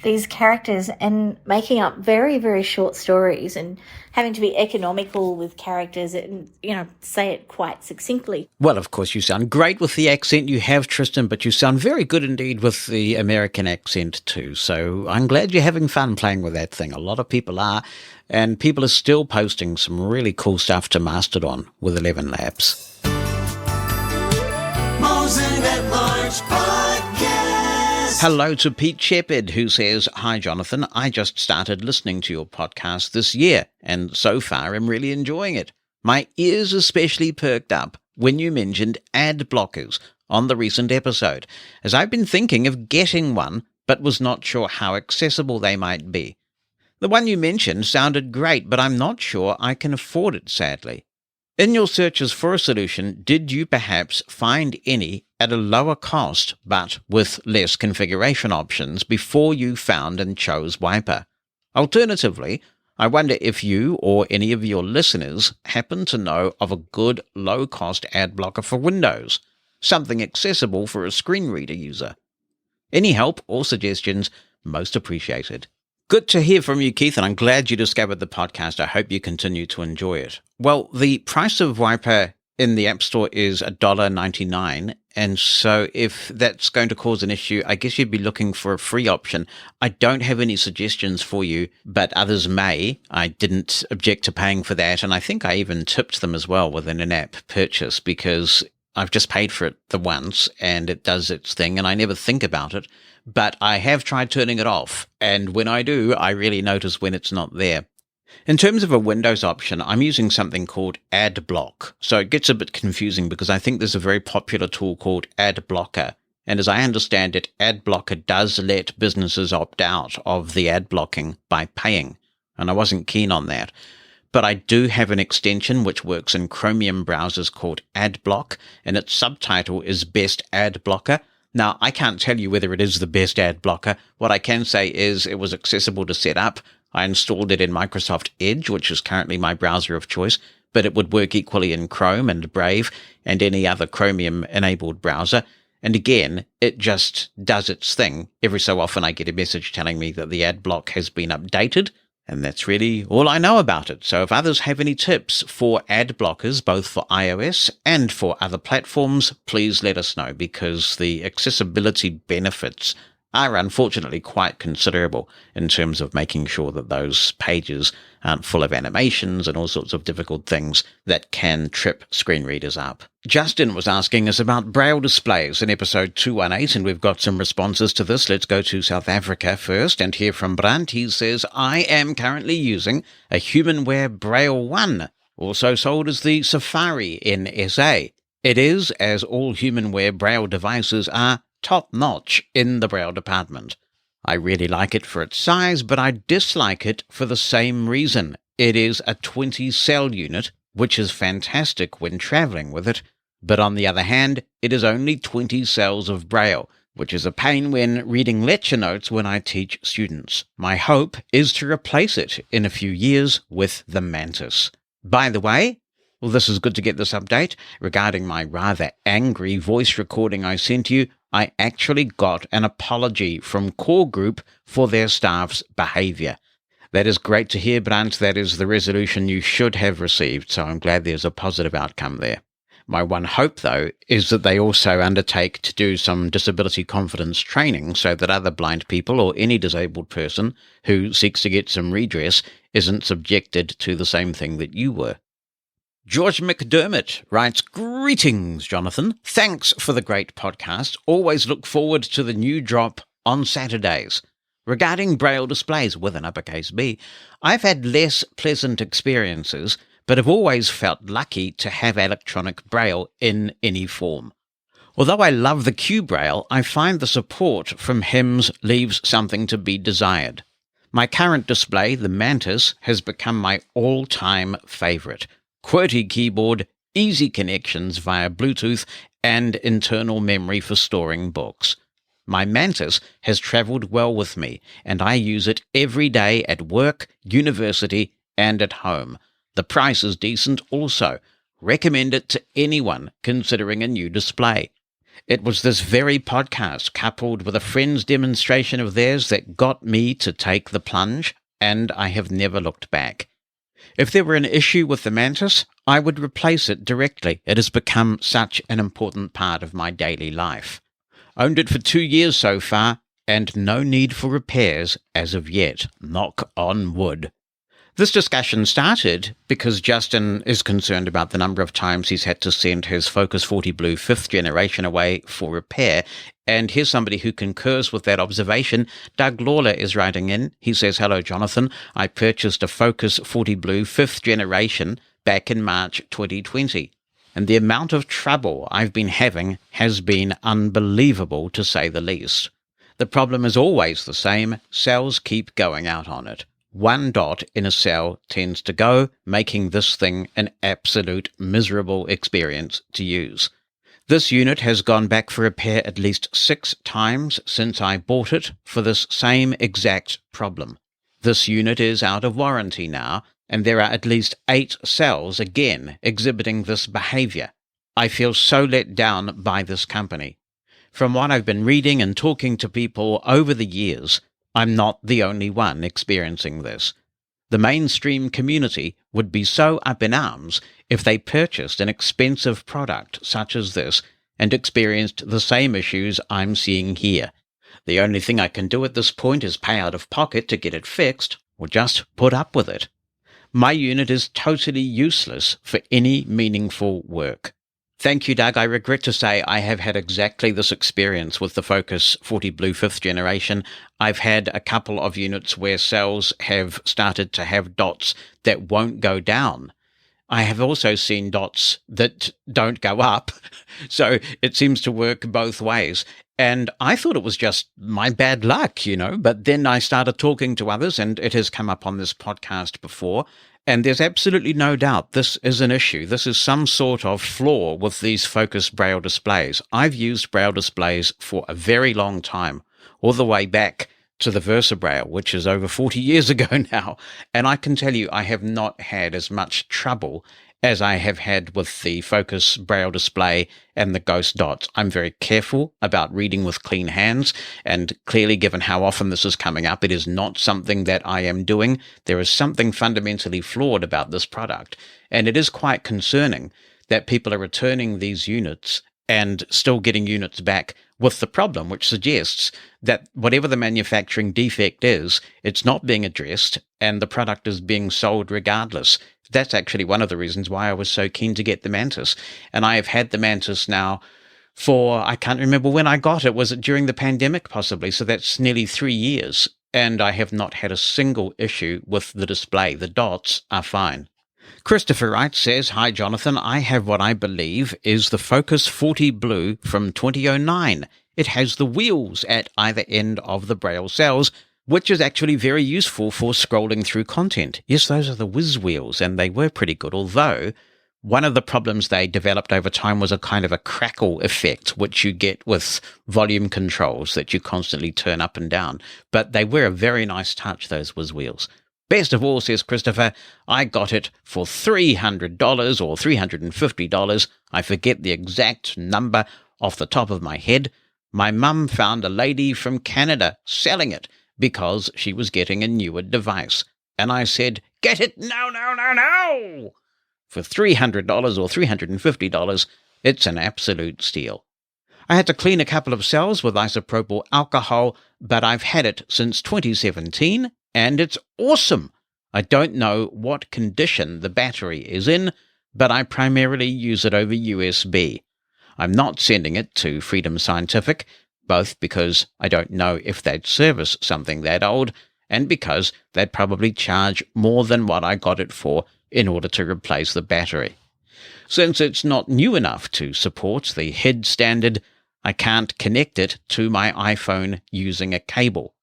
S8: these characters and making up very, very short stories and having to be economical with characters and, say it quite succinctly.
S1: Well, of course, you sound great with the accent you have, Tristan, but you sound very good indeed with the American accent too. So I'm glad you're having fun playing with that thing. A lot of people are, and people are still posting some really cool stuff to Mastodon with 11 Labs.
S2: Mosen at Large Podcast.
S1: Hello to Pete Shepherd, who says, "Hi, Jonathan. I just started listening to your podcast this year, and so far I'm really enjoying it. My ears especially perked up when you mentioned ad blockers on the recent episode, as I've been thinking of getting one, but was not sure how accessible they might be. The one you mentioned sounded great, but I'm not sure I can afford it, sadly. In your searches for a solution, did you perhaps find any at a lower cost but with less configuration options before you found and chose Wiper? Alternatively, I wonder if you or any of your listeners happen to know of a good low-cost ad blocker for Windows, something accessible for a screen reader user. Any help or suggestions, most appreciated." Good to hear from you, Keith, and I'm glad you discovered the podcast. I hope you continue to enjoy it. Well, the price of Wiper in the App Store is $1.99, and so if that's going to cause an issue, I guess you'd be looking for a free option. I don't have any suggestions for you, but others may. I didn't object to paying for that, and I think I even tipped them as well with an in-app purchase because I've just paid for it the once, and it does its thing, and I never think about it. But I have tried turning it off, and when I do, I really notice when it's not there. In terms of a Windows option, I'm using something called AdBlock, so it gets a bit confusing because I think there's a very popular tool called AdBlocker, and as I understand it, AdBlocker does let businesses opt out of the ad blocking by paying, and I wasn't keen on that. But I do have an extension which works in Chromium browsers called AdBlock, and its subtitle is Best Ad Blocker. Now, I can't tell you whether it is the best ad blocker. What I can say is it was accessible to set up. I installed it in Microsoft Edge, which is currently my browser of choice, but it would work equally in Chrome and Brave and any other Chromium-enabled browser. And again, it just does its thing. Every so often I get a message telling me that the ad block has been updated, and that's really all I know about it. So if others have any tips for ad blockers, both for iOS and for other platforms, please let us know, because the accessibility benefits are unfortunately quite considerable in terms of making sure that those pages aren't full of animations and all sorts of difficult things that can trip screen readers up. Justin was asking us about Braille displays in episode 218, and we've got some responses to this. Let's go to South Africa first and hear from Brant. He says, "I am currently using a HumanWare Braille 1, also sold as the Safari in SA. It is, as all HumanWare Braille devices are, top-notch in the Braille department. I really like it for its size, but I dislike it for the same reason. It is a 20-cell unit, which is fantastic when traveling with it, but on the other hand, it is only 20 cells of Braille, which is a pain when reading lecture notes when I teach students. My hope is to replace it in a few years with the Mantis. By the way, well, this is good to get this update. Regarding my rather angry voice recording I sent you, I actually got an apology from Core Group for their staff's behaviour. That is great to hear, Brant. That is the resolution you should have received, so I'm glad there's a positive outcome there. My one hope, though, is that they also undertake to do some disability confidence training so that other blind people or any disabled person who seeks to get some redress isn't subjected to the same thing that you were. George McDermott writes, "Greetings, Jonathan. Thanks for the great podcast. Always look forward to the new drop on Saturdays. Regarding Braille displays with an uppercase B, I've had less pleasant experiences, but have always felt lucky to have electronic Braille in any form. Although I love the Q Braille, I find the support from HIMS leaves something to be desired. My current display, the Mantis, has become my all-time favourite. QWERTY keyboard, easy connections via Bluetooth, and internal memory for storing books. My Mantis has travelled well with me, and I use it every day at work, university, and at home. The price is decent also. Recommend it to anyone considering a new display. It was this very podcast, coupled with a friend's demonstration of theirs, that got me to take the plunge, and I have never looked back. If there were an issue with the Mantis, I would replace it directly. It has become such an important part of my daily life. Owned it for 2 years so far, and no need for repairs as of yet. Knock on wood. This discussion started because Justin is concerned about the number of times he's had to send his Focus 40 Blue 5th generation away for repair, and here's somebody who concurs with that observation. Doug Lawler is writing in. He says, "Hello, Jonathan. I purchased a Focus 40 Blue 5th generation back in March 2020, and the amount of trouble I've been having has been unbelievable, to say the least. The problem is always the same. Cells keep going out on it. One dot in a cell tends to go, making this thing an absolute miserable experience to use. This unit has gone back for repair at least 6 times since I bought it for this same exact problem. This unit is out of warranty now, and there are at least 8 cells again exhibiting this behavior. I feel so let down by this company. From what I've been reading and talking to people over the years, I'm not the only one experiencing this. The mainstream community would be so up in arms if they purchased an expensive product such as this and experienced the same issues I'm seeing here. The only thing I can do at this point is pay out of pocket to get it fixed, or just put up with it. My unit is totally useless for any meaningful work. Thank you, Doug. I regret to say I have had exactly this experience with the Focus 40 Blue 5th generation. I've had a couple of units where cells have started to have dots that won't go down. I have also seen dots that don't go up, so it seems to work both ways. And I thought it was just my bad luck, but then I started talking to others, and it has come up on this podcast before. And there's absolutely no doubt this is an issue. This is some sort of flaw with these Focus Braille displays. I've used Braille displays for a very long time, all the way back to the Versa Braille, which is over 40 years ago now. And I can tell you I have not had as much trouble as I have had with the Focus Braille display and the ghost dots. I'm very careful about reading with clean hands, and clearly, given how often this is coming up, it is not something that I am doing. There is something fundamentally flawed about this product, and it is quite concerning that people are returning these units and still getting units back with the problem, which suggests that whatever the manufacturing defect is, it's not being addressed, and the product is being sold regardless. That's actually one of the reasons why I was so keen to get the Mantis. And I have had the Mantis now for, I can't remember when I got it. Was it during the pandemic possibly? So that's nearly 3 years. And I have not had a single issue with the display. The dots are fine. Christopher Wright says, "Hi, Jonathan. I have what I believe is the Focus 40 Blue from 2009. It has the wheels at either end of the Braille cells, which is actually very useful for scrolling through content. Yes, those are the whiz wheels, and they were pretty good, although one of the problems they developed over time was a kind of a crackle effect, which you get with volume controls that you constantly turn up and down. But they were a very nice touch, those whiz wheels. Best of all, says Christopher, I got it for $300 or $350. I forget the exact number off the top of my head. My mum found a lady from Canada selling it because she was getting a newer device. And I said, get it now, now, now, now! For $300 or $350, it's an absolute steal. I had to clean a couple of cells with isopropyl alcohol, but I've had it since 2017, and it's awesome. I don't know what condition the battery is in, but I primarily use it over USB. I'm not sending it to Freedom Scientific, both because I don't know if they'd service something that old, and because they'd probably charge more than what I got it for in order to replace the battery. Since it's not new enough to support the head standard, I can't connect it to my iPhone using a cable.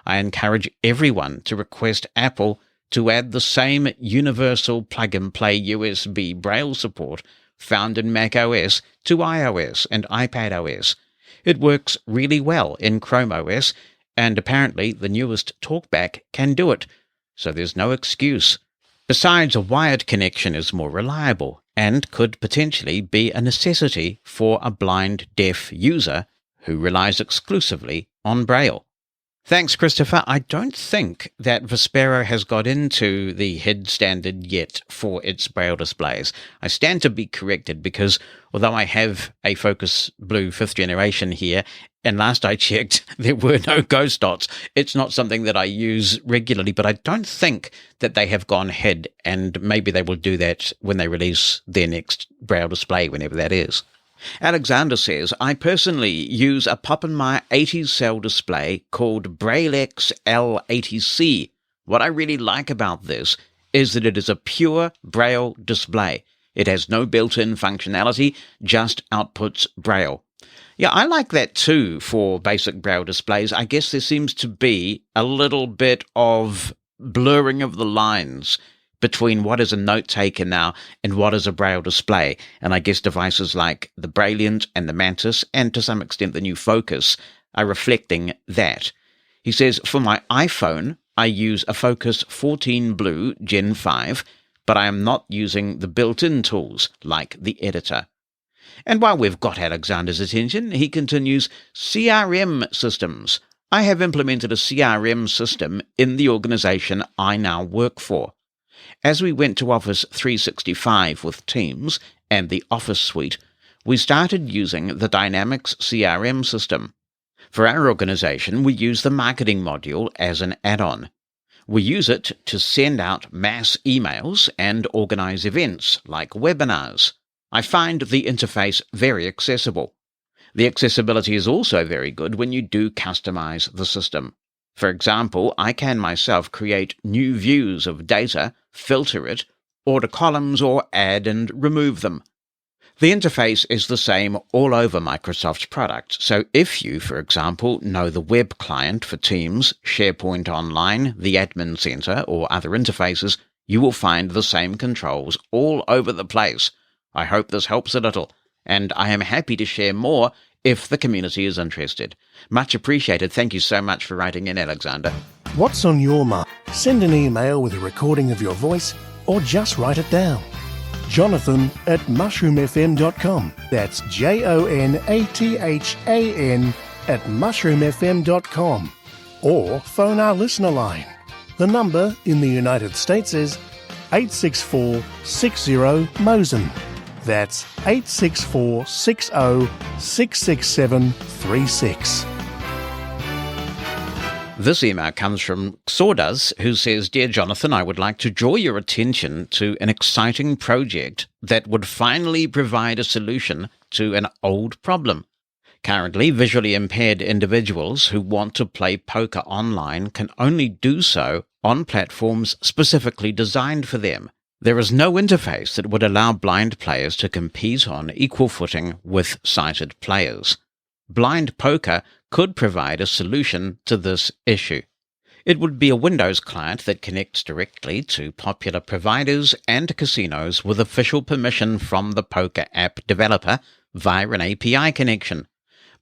S1: I encourage everyone to request Apple to add the same universal plug-and-play USB Braille support found in macOS to iOS and iPadOS. It works really well in Chrome OS, and apparently the newest TalkBack can do it, so there's no excuse. Besides, a wired connection is more reliable and could potentially be a necessity for a blind deaf user who relies exclusively on Braille. Thanks, Christopher. I don't think that Vispero has got into the HID standard yet for its Braille displays. I stand to be corrected because although I have a Focus Blue 5th generation here, and last I checked, there were no ghost dots. It's not something that I use regularly, but I don't think that they have gone HID, and maybe they will do that when they release their next Braille display, whenever that is. Alexander says, I personally use a Poppenmeyer 80 cell display called Braillex L80C. What I really like about this is that it is a pure Braille display. It has no built-in functionality, just outputs Braille. Yeah, I like that too for basic Braille displays. I guess there seems to be a little bit of blurring of the lines between what is a note taker now and what is a Braille display. And I guess devices like the Brailliant and the Mantis, and to some extent the new Focus, are reflecting that. He says, for my iPhone, I use a Focus 14 Blue Gen 5, but I am not using the built-in tools like the editor. And while we've got Alexander's attention, he continues, CRM systems. I have implemented a CRM system in the organization I now work for. As we went to Office 365 with Teams and the Office suite, we started using the Dynamics CRM system. For our organization, we use the marketing module as an add-on. We use it to send out mass emails and organize events like webinars. I find the interface very accessible. The accessibility is also very good when you do customize the system. For example, I can myself create new views of data, filter it, order columns, or add and remove them. The interface is the same all over Microsoft's products, so if you, for example, know the web client for Teams, SharePoint Online, the Admin Center, or other interfaces, you will find the same controls all over the place. I hope this helps a little, and I am happy to share more if the community is interested. Much appreciated. Thank you so much for writing in, Alexander.
S5: What's on your mind? Send an email with a recording of your voice or just write it down. Jonathan at mushroomfm.com. That's JONATHAN at mushroomfm.com. Or phone our listener line. The number in the United States is 864-60-MOSEN. That's 864-60-66736.
S1: This email comes from Sawdoes, who says, Dear Jonathan, I would like to draw your attention to an exciting project that would finally provide a solution to an old problem. Currently, visually impaired individuals who want to play poker online can only do so on platforms specifically designed for them. There is no interface that would allow blind players to compete on equal footing with sighted players. Blind poker could provide a solution to this issue. It would be a Windows client that connects directly to popular providers and casinos with official permission from the poker app developer via an API connection.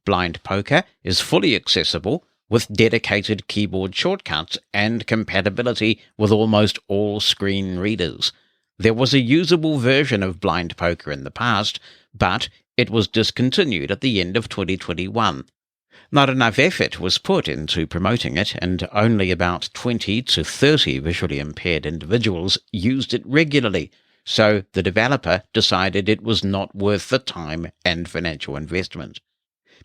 S1: Blind poker is fully accessible with dedicated keyboard shortcuts and compatibility with almost all screen readers. There was a usable version of blind poker in the past, but it was discontinued at the end of 2021. Not enough effort was put into promoting it, and only about 20 to 30 visually impaired individuals used it regularly, so the developer decided it was not worth the time and financial investment.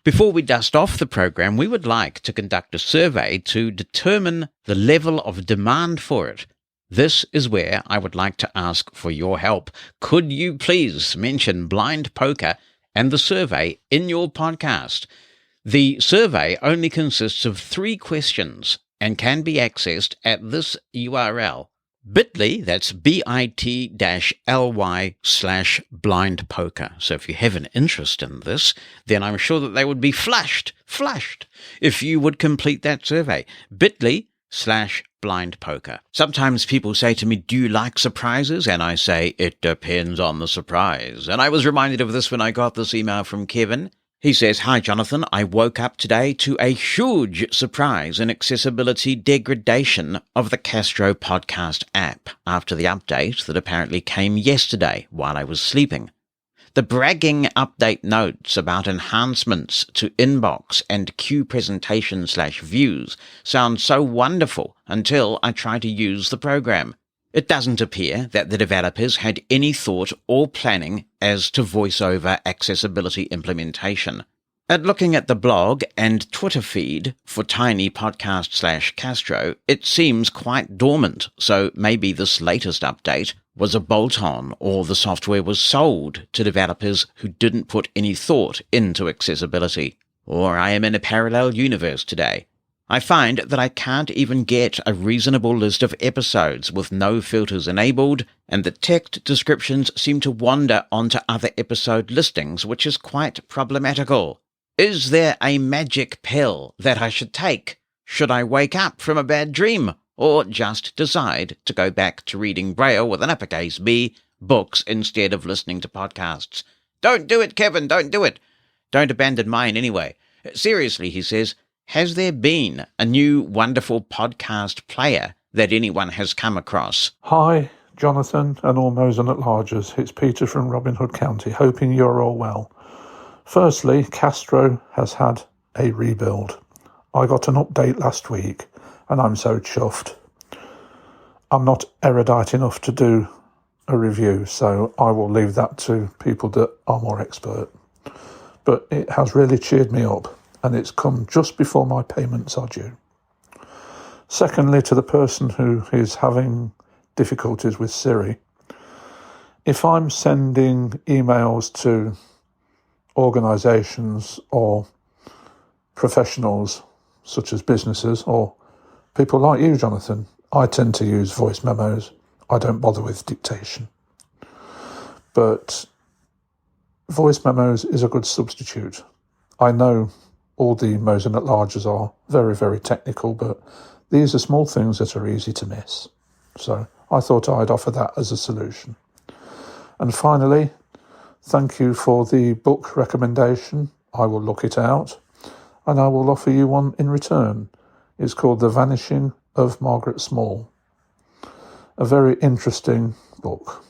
S1: Before we dust off the program, we would like to conduct a survey to determine the level of demand for it. This is where I would like to ask for your help. Could you please mention blind poker and the survey in your podcast? The survey only consists of 3 questions and can be accessed at this URL, bit.ly, that's bit.ly/blind poker. So if you have an interest in this, then I'm sure that they would be flushed, if you would complete that survey. bit.ly/blind poker. Sometimes people say to me, do you like surprises? And I say, it depends on the surprise. And I was reminded of this when I got this email from Kevin. He says, hi, Jonathan. I woke up today to a huge surprise in accessibility degradation of the Castro podcast app after the update that apparently came yesterday while I was sleeping. The bragging update notes about enhancements to inbox and queue presentation/views sound so wonderful until I try to use the program. It doesn't appear that the developers had any thought or planning as to voiceover accessibility implementation. At looking at the blog and Twitter feed for Tiny Podcast/Castro, it seems quite dormant, so maybe this latest update was a bolt-on or the software was sold to developers who didn't put any thought into accessibility. Or I am in a parallel universe today. I find that I can't even get a reasonable list of episodes with no filters enabled, and the text descriptions seem to wander onto other episode listings, which is quite problematical. Is there a magic pill that I should take? Should I wake up from a bad dream? Or just decide to go back to reading Braille with an uppercase B books instead of listening to podcasts? Don't do it, Kevin, don't do it. Don't abandon mine anyway. Seriously, he says, has there been a new wonderful podcast player that anyone has come across?
S9: Hi, Jonathan and all Mosen At Largers. It's Peter from Robin Hood County, hoping you're all well. Firstly, Castro has had a rebuild. I got an update last week and I'm so chuffed. I'm not erudite enough to do a review, so I will leave that to people that are more expert. But it has really cheered me up, and it's come just before my payments are due. Secondly, to the person who is having difficulties with Siri, if I'm sending emails to organisations or professionals, such as businesses or people like you, Jonathan, I tend to use voice memos. I don't bother with dictation. But voice memos is a good substitute. I know all the Mosen At Largers are very, very technical, but these are small things that are easy to miss. So I thought I'd offer that as a solution. And finally, thank you for the book recommendation. I will look it out and I will offer you one in return. It's called The Vanishing of Margaret Small. A very interesting book.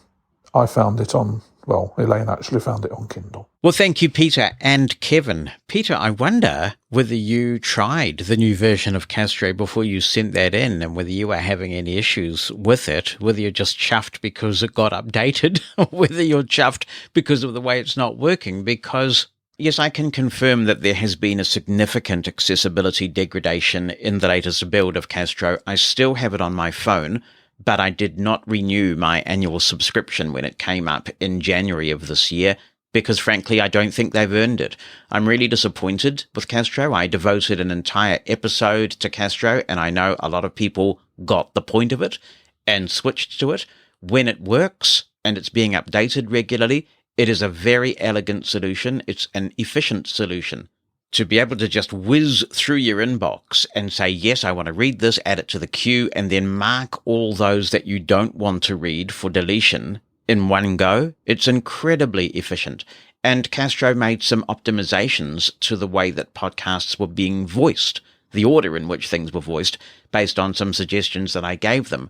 S9: I found it on, well, Elaine actually found it on Kindle.
S1: Well, thank you, Peter and Kevin. Peter, I wonder whether you tried the new version of Castro before you sent that in and whether you are having any issues with it, whether you're just chuffed because it got updated or whether you're chuffed because of the way it's not working. Because, yes, I can confirm that there has been a significant accessibility degradation in the latest build of Castro. I still have it on my phone, but I did not renew my annual subscription when it came up in January of this year because, frankly, I don't think they've earned it. I'm really disappointed with Castro. I devoted an entire episode to Castro, and I know a lot of people got the point of it and switched to it. When it works and it's being updated regularly, it is a very elegant solution. It's an efficient solution. To be able to just whiz through your inbox and say, yes, I want to read this, add it to the queue, and then mark all those that you don't want to read for deletion in one go, it's incredibly efficient. And Castro made some optimizations to the way that podcasts were being voiced, the order in which things were voiced, based on some suggestions that I gave them.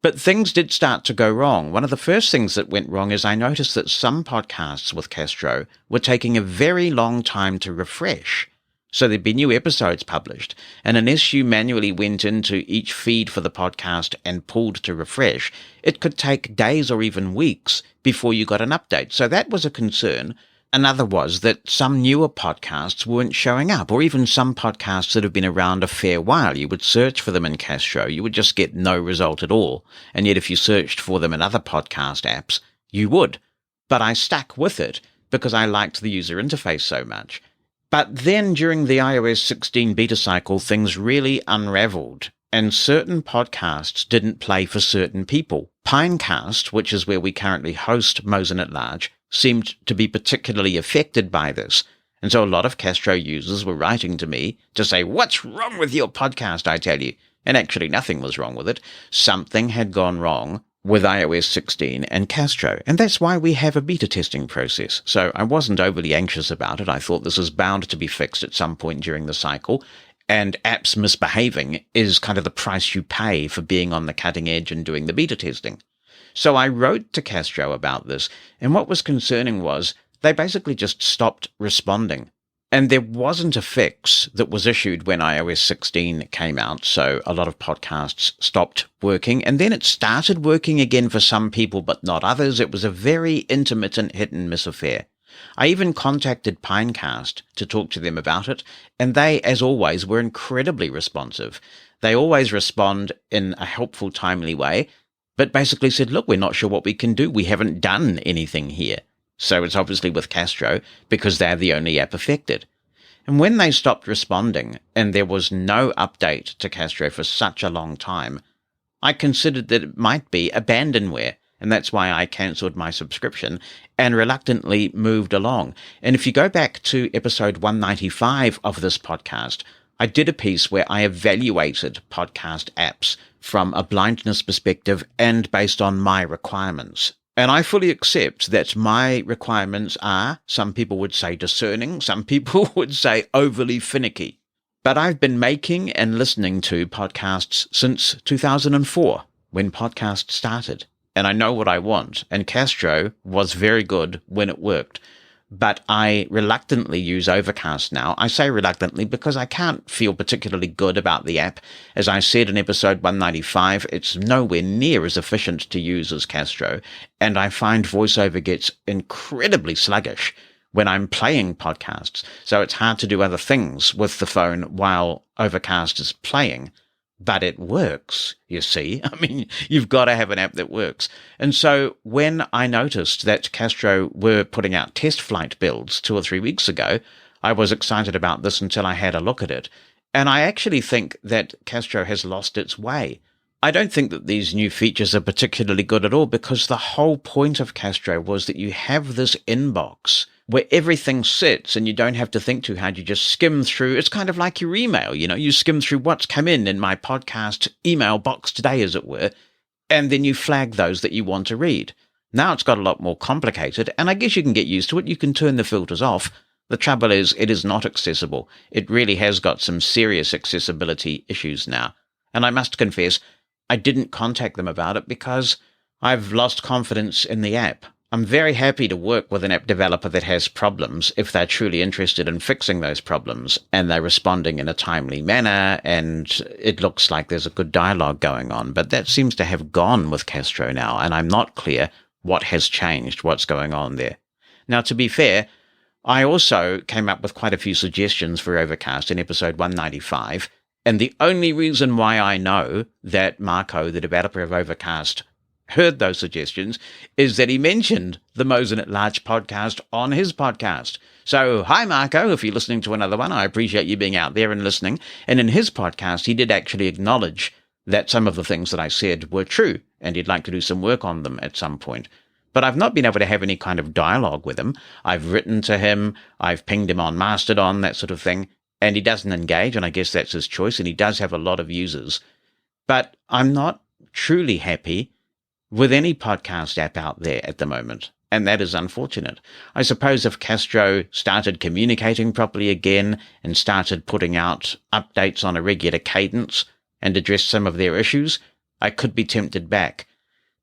S1: But things did start to go wrong. One of the first things that went wrong is I noticed that some podcasts with Castro were taking a very long time to refresh. So there'd be new episodes published, and unless you manually went into each feed for the podcast and pulled to refresh, it could take days or even weeks before you got an update. So that was a concern. Another was that some newer podcasts weren't showing up, or even some podcasts that have been around a fair while. You would search for them in Castro, you would just get no result at all. And yet if you searched for them in other podcast apps, you would. But I stuck with it because I liked the user interface so much. But then during the iOS 16 beta cycle, things really unraveled. and certain podcasts didn't play for certain people. Pinecast, which is where we currently host Mosen At Large, seemed to be particularly affected by this. And so a lot of Castro users were writing to me to say, "What's wrong with your podcast, I tell you?" And actually nothing was wrong with it. Something had gone wrong with iOS 16 and Castro. And that's why we have a beta testing process. So I wasn't overly anxious about it. I thought this was bound to be fixed at some point during the cycle. And apps misbehaving is kind of the price you pay for being on the cutting edge and doing the beta testing. So I wrote to Castro about this. And what was concerning was they basically just stopped responding. And there wasn't a fix that was issued when iOS 16 came out, so a lot of podcasts stopped working, and then it started working again for some people, but not others. It was a very intermittent hit-and-miss affair. I even contacted Pinecast to talk to them about it, and they, as always, were incredibly responsive. They always respond in a helpful, timely way, but basically said, "Look, we're not sure what we can do. We haven't done anything here." So it's obviously with Castro because they're the only app affected. And when they stopped responding and there was no update to Castro for such a long time, I considered that it might be abandonware. And that's why I cancelled my subscription and reluctantly moved along. And if you go back to episode 195 of this podcast, I did a piece where I evaluated podcast apps from a blindness perspective and based on my requirements. And I fully accept that my requirements are, some people would say discerning, some people would say overly finicky. But I've been making and listening to podcasts since 2004, when podcasts started. And I know what I want. And Castro was very good when it worked. But I reluctantly use Overcast now. I say reluctantly because I can't feel particularly good about the app. As I said in episode 195, it's nowhere near as efficient to use as Castro, and I find VoiceOver gets incredibly sluggish when I'm playing podcasts, so it's hard to do other things with the phone while Overcast is playing. But it works, you see. I mean, you've got to have an app that works. And so when I noticed that Castro were putting out test flight builds 2 or 3 weeks ago, I was excited about this until I had a look at it. And I actually think that Castro has lost its way. I don't think that these new features are particularly good at all because the whole point of Castro was that you have this inbox where everything sits and you don't have to think too hard. You just skim through. It's kind of like your email, you skim through what's come in my podcast email box today, as it were, and then you flag those that you want to read. Now it's got a lot more complicated, and I guess you can get used to it. You can turn the filters off. The trouble is, it is not accessible. It really has got some serious accessibility issues now. And I must confess, I didn't contact them about it because I've lost confidence in the app. I'm very happy to work with an app developer that has problems if they're truly interested in fixing those problems and they're responding in a timely manner and it looks like there's a good dialogue going on. But that seems to have gone with Castro now, and I'm not clear what has changed, what's going on there. Now, to be fair, I also came up with quite a few suggestions for Overcast in episode 195, and the only reason why I know that Marco, the developer of Overcast, heard those suggestions is that he mentioned the Mosen At Large podcast on his podcast. So, hi Marco, if you're listening to another one, I appreciate you being out there and listening. And in his podcast, he did actually acknowledge that some of the things that I said were true, and he'd like to do some work on them at some point. But I've not been able to have any kind of dialogue with him. I've written to him, I've pinged him on Mastodon, that sort of thing, and he doesn't engage, and I guess that's his choice, and he does have a lot of users. But I'm not truly happy with any podcast app out there at the moment, and that is unfortunate. I suppose if Castro started communicating properly again and started putting out updates on a regular cadence and addressed some of their issues, I could be tempted back.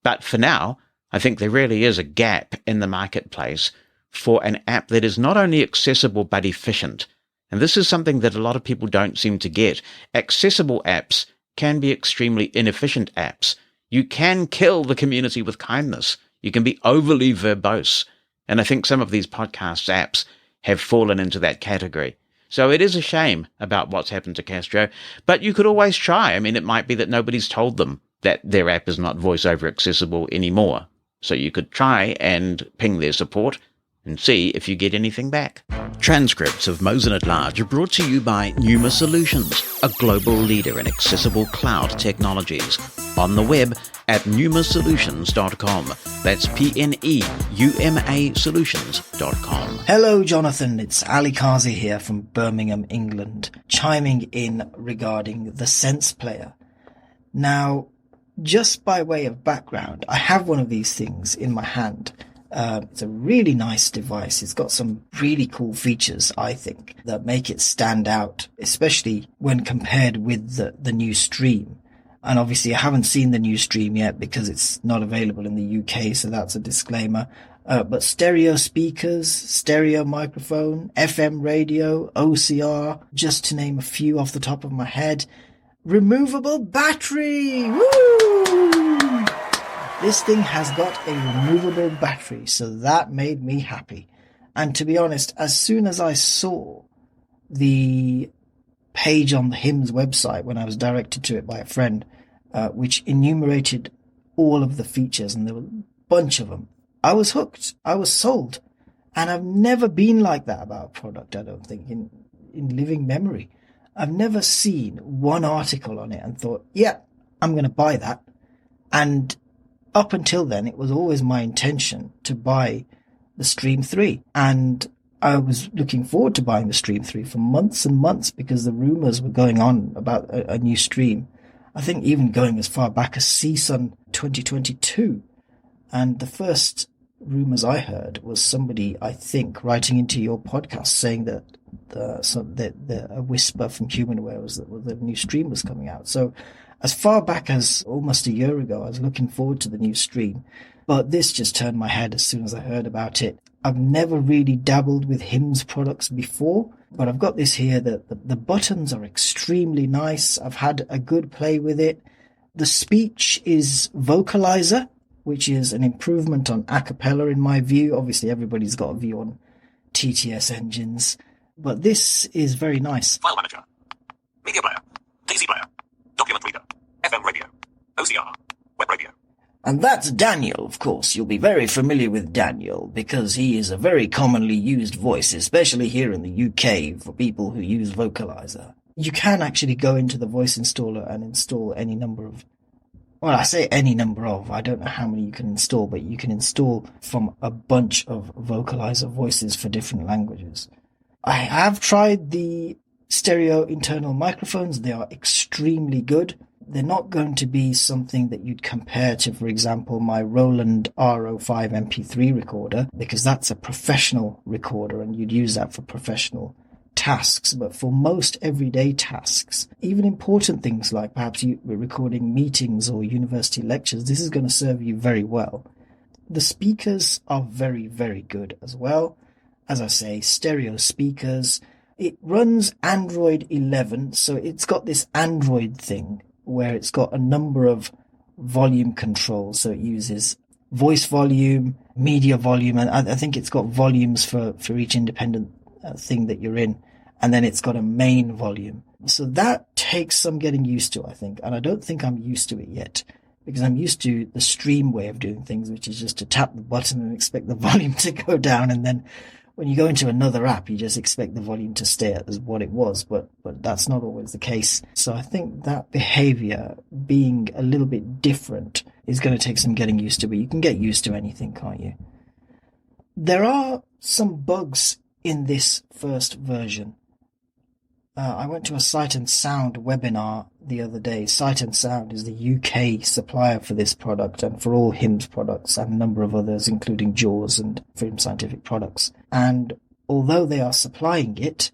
S1: But for now, I think there really is a gap in the marketplace for an app that is not only accessible but efficient. And this is something that a lot of people don't seem to get. Accessible apps can be extremely inefficient apps. You can kill the community with kindness. You can be overly verbose. And I think some of these podcast apps have fallen into that category. So it is a shame about what's happened to Castro, but you could always try. I mean, it might be that nobody's told them that their app is not VoiceOver accessible anymore. So you could try and ping their support and see if you get anything back. Transcripts of Mosen at Large are brought to you by Pneuma Solutions, a global leader in accessible cloud technologies. On the web at pneumasolutions.com. That's PNEUMA Solutions.com.
S10: Hello, Jonathan. It's Ali Kazi here from Birmingham, England, chiming in regarding the Sense Player. Now, just by way of background, I have one of these things in my hand. It's a really nice device. It's got some really cool features, I think, that make it stand out, especially when compared with the new Stream. And obviously I haven't seen the new Stream yet because it's not available in the UK, so that's a disclaimer. But stereo speakers, stereo microphone, FM radio, OCR, just to name a few off the top of my head. Removable battery! Woo! This thing has got a removable battery, so that made me happy. And to be honest, as soon as I saw the page on the HIMS website, when I was directed to it by a friend, which enumerated all of the features, and there were a bunch of them, I was hooked. I was sold. And I've never been like that about a product, I don't think, in living memory. I've never seen one article on it and thought, yeah, I'm going to buy that. And up until then, it was always my intention to buy the Stream 3. And I was looking forward to buying the Stream 3 for months and months because the rumors were going on about a new Stream. I think even going as far back as CSUN 2022. And the first rumors I heard was somebody, I think, writing into your podcast saying that a whisper from Humanware was that the new Stream was coming out. So as far back as almost a year ago, I was looking forward to the new Stream. But this just turned my head as soon as I heard about it. I've never really dabbled with HIMS products before, but I've got this here. The buttons are extremely nice. I've had a good play with it. The speech is vocalizer, which is an improvement on a cappella in my view. Obviously, everybody's got a view on TTS engines, but this is very nice.
S11: File manager, media player, DC player, document reader, FM radio, OCR, web radio.
S10: And that's Daniel, of course. You'll be very familiar with Daniel because he is a very commonly used voice, especially here in the UK for people who use vocalizer. You can actually go into the voice installer and install any number of, well, I say any number of, I don't know how many you can install, but you can install from a bunch of vocalizer voices for different languages. I have tried the stereo internal microphones. They are extremely good. They're not going to be something that you'd compare to, for example, my Roland R05 MP3 recorder, because that's a professional recorder and you'd use that for professional tasks. But for most everyday tasks, even important things like perhaps you were recording meetings or university lectures, this is going to serve you very well. The speakers are very, very good as well. As I say, stereo speakers. It runs Android 11, so it's got this Android thing where it's got a number of volume controls. So it uses voice volume, media volume, and I think it's got volumes for each independent thing that you're in. And then it's got a main volume. So that takes some getting used to, I think. And I don't think I'm used to it yet because I'm used to the Stream way of doing things, which is just to tap the button and expect the volume to go down. And then when you go into another app, you just expect the volume to stay at what it was, but that's not always the case. So I think that behavior being a little bit different is going to take some getting used to, but you can get used to anything, can't you? There are some bugs in this first version. I went to a Sight and Sound webinar the other day. Sight and Sound is the UK supplier for this product and for all HIMS products and a number of others, including JAWS and Freedom Scientific products. And although they are supplying it,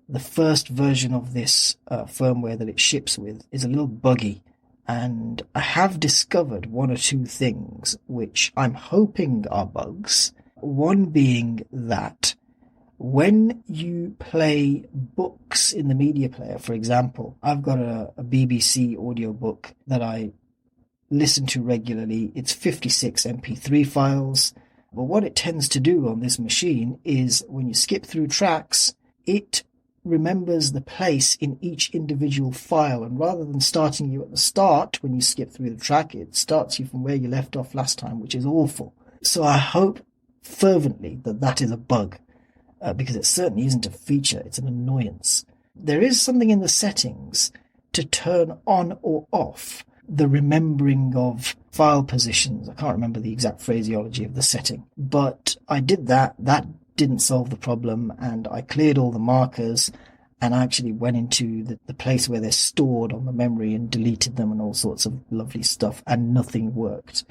S10: the first version of this firmware that it ships with is a little buggy. And I have discovered one or two things which I'm hoping are bugs. One being that when you play books in the media player, for example, I've got a BBC audiobook that I listen to regularly. It's 56 MP3 files. But what it tends to do on this machine is when you skip through tracks, it remembers the place in each individual file. And rather than starting you at the start when you skip through the track, it starts you from where you left off last time, which is awful. So I hope fervently that that is a bug, because it certainly isn't a feature, it's an annoyance. There is something in the settings to turn on or off the remembering of file positions. I can't remember the exact phraseology of the setting, but I did that. That didn't solve the problem, and I cleared all the markers, and I actually went into the place where they're stored on the memory and deleted them and all sorts of lovely stuff, and nothing worked.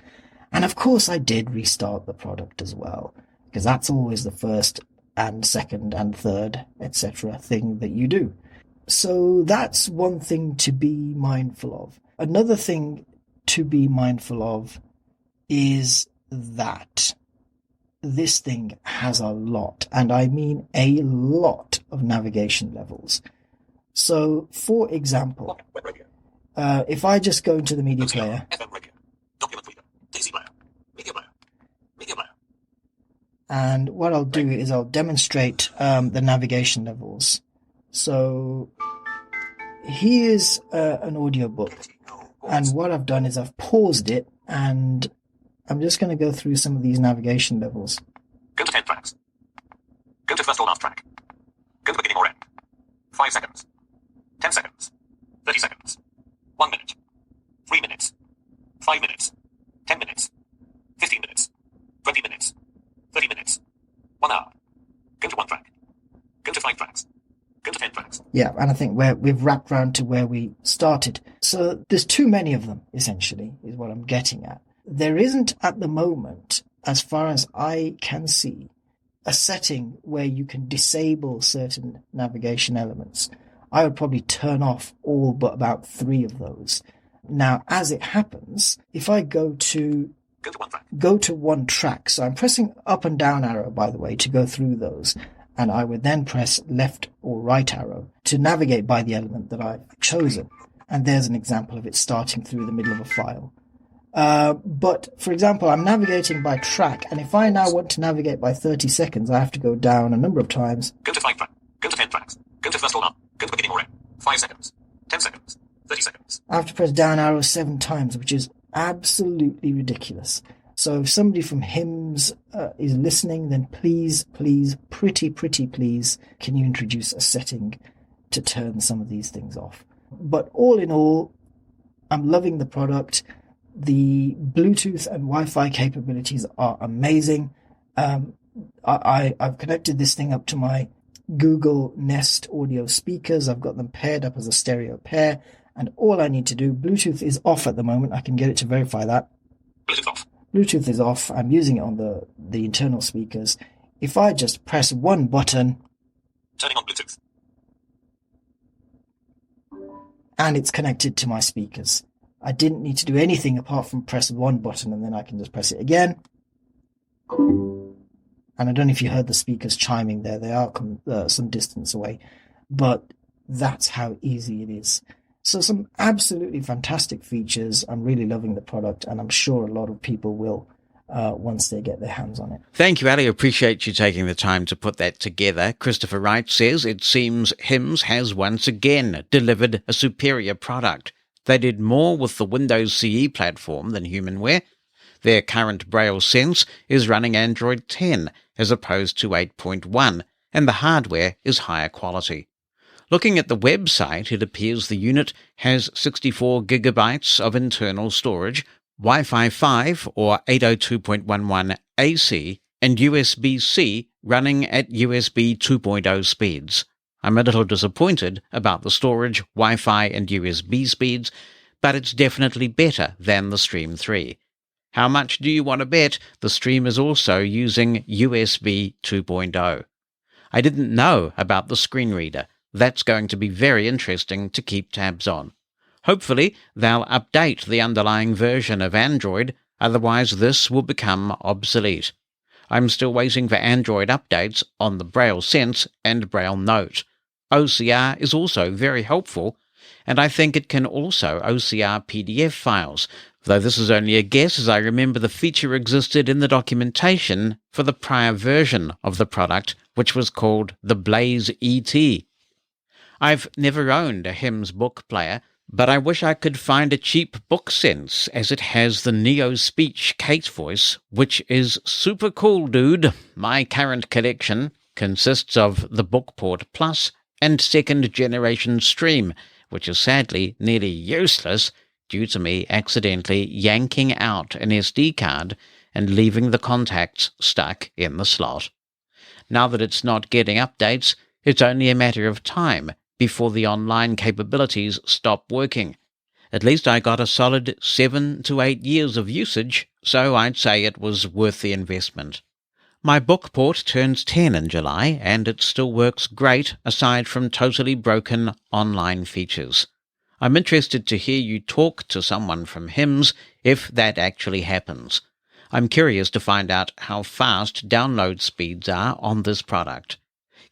S10: And of course I did restart the product as well, because that's always the first and second and third, etc. thing that you do. So that's one thing to be mindful of. Another thing to be mindful of is that this thing has a lot, and I mean a lot, of navigation levels. So, for example, if I just go into the media player, and what I'll do is I'll demonstrate the navigation levels. So here's an audiobook, and what I've done is I've paused it, and I'm just going to go through some of these navigation levels.
S11: Go to 10 tracks. Go to first or last track. Go to beginning or end. 5 seconds. 10 seconds. 30 seconds. 1 minute. 3 minutes. 5 minutes. 10 minutes. 15 minutes. 20 minutes. 30 minutes. 1 hour. Go to 1 track. Go to 5 tracks. Go to 10 tracks.
S10: Yeah, and I think we've wrapped round to where we started. So there's too many of them, essentially, is what I'm getting at. There isn't at the moment, as far as I can see, a setting where you can disable certain navigation elements. I would probably turn off all but about 3 of those. Now, as it happens, if I go to 1 track, so I'm pressing up and down arrow, by the way, to go through those, and I would then press left or right arrow to navigate by the element that I've chosen. And there's an example of it starting through the middle of a file. But, for example, I'm navigating by track, and if I now want to navigate by 30 seconds, I have to go down a number of times.
S11: Go to 5 tracks. Go to 10 tracks. Go to first or last. Go to beginning or end. 5 seconds. 10 seconds. 30 seconds.
S10: I have to press down arrow 7 times, which is absolutely ridiculous. So if somebody from HIMS is listening, then please, pretty please, can you introduce a setting to turn some of these things off? But all in all, I'm loving the product. The Bluetooth and Wi-Fi capabilities are amazing. I've connected this thing up to my Google Nest audio speakers. I've got them paired up as a stereo pair. And all I need to do, Bluetooth is off at the moment. I can get it to verify that.
S11: Bluetooth off.
S10: Bluetooth is off. I'm using it on the internal speakers. If I just press 1 button,
S11: turning on Bluetooth,
S10: and it's connected to my speakers. I didn't need to do anything apart from press 1 button, and then I can just press it again. And I don't know if you heard the speakers chiming there. They are some distance away, but that's how easy it is. So some absolutely fantastic features. I'm really loving the product, and I'm sure a lot of people will once they get their hands on it.
S1: Thank you, Ali. Appreciate you taking the time to put that together. Christopher Wright says, it seems HIMS has once again delivered a superior product. They did more with the Windows CE platform than HumanWare. Their current Braille Sense is running Android 10 as opposed to 8.1, and the hardware is higher quality. Looking at the website, it appears the unit has 64 gigabytes of internal storage, Wi-Fi 5 or 802.11 AC, and USB-C running at USB 2.0 speeds. I'm a little disappointed about the storage, Wi-Fi and USB speeds, but it's definitely better than the Stream 3. How much do you want to bet the Stream is also using USB 2.0? I didn't know about the screen reader. That's going to be very interesting to keep tabs on. Hopefully, they'll update the underlying version of Android, otherwise this will become obsolete. I'm still waiting for Android updates on the Braille Sense and Braille Note. OCR is also very helpful, and I think it can also OCR PDF files, though this is only a guess as I remember the feature existed in the documentation for the prior version of the product, which was called the Blaze ET. I've never owned a HIMS book player, But I wish I could find a cheap book sense, as it has the Neo Speech Kate voice, which is super cool, dude. My current collection consists of the Bookport Plus and second generation Stream, which is sadly nearly useless due to me accidentally yanking out an SD card and leaving the contacts stuck in the slot. Now that it's not getting updates, it's only a matter of time before the online capabilities stop working. At least I got a solid 7 to 8 years of usage, so I'd say it was worth the investment. My Bookport turns 10 in July, and it still works great aside from totally broken online features. I'm interested to hear you talk to someone from HIMS if that actually happens. I'm curious to find out how fast download speeds are on this product.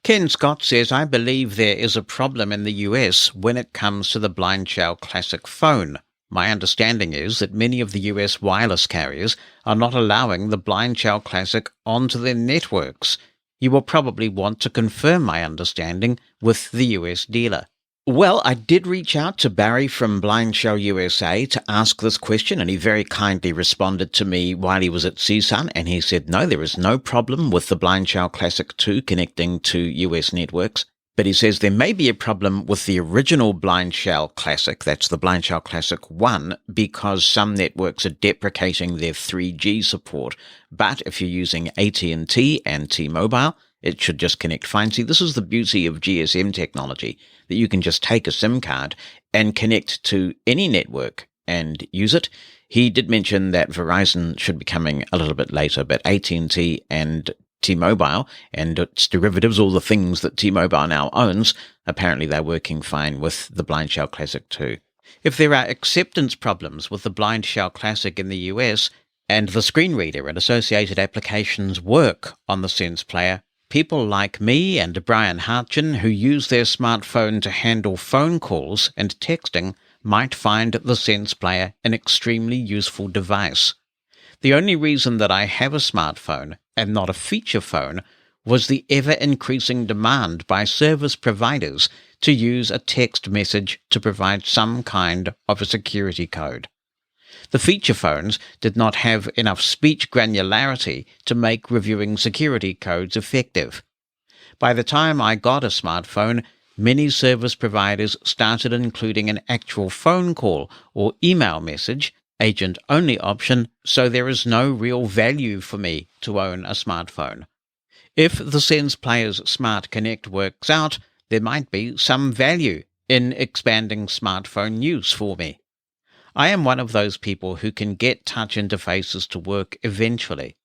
S1: Ken Scott says, I believe there is a problem in the US when it comes to the Blind Shell Classic phone. My understanding is that many of the US wireless carriers are not allowing the Blind Shell Classic onto their networks. You will probably want to confirm my understanding with the US dealer. Well, I did reach out to Barry from Blind Shell USA to ask this question, and he very kindly responded to me while he was at CSUN, and he said, no, there is no problem with the Blind Shell Classic 2 connecting to US networks, but he says there may be a problem with the original Blind Shell Classic, that's the Blind Shell Classic 1, because some networks are deprecating their 3G support, but if you're using AT&T and T-Mobile, it should just connect fine. See, this is the beauty of GSM technology, that you can just take a SIM card and connect to any network and use it. He did mention that Verizon should be coming a little bit later, but AT&T and T-Mobile and its derivatives, all the things that T-Mobile now owns, apparently they're working fine with the Blind Shell Classic too. If there are acceptance problems with the Blind Shell Classic in the US and the screen reader and associated applications work on the Sense Player, people like me and Brian Hartgen, who use their smartphone to handle phone calls and texting, might find the Sense Player an extremely useful device. The only reason that I have a smartphone and not a feature phone was the ever-increasing demand by service providers to use a text message to provide some kind of a security code. The feature phones did not have enough speech granularity to make reviewing security codes effective. By the time I got a smartphone, many service providers started including an actual phone call or email message, agent-only option, so there is no real value for me to own a smartphone. If the Sense Player's Smart Connect works out, there might be some value in expanding smartphone use for me. I am one of those people who can get touch interfaces to work eventually.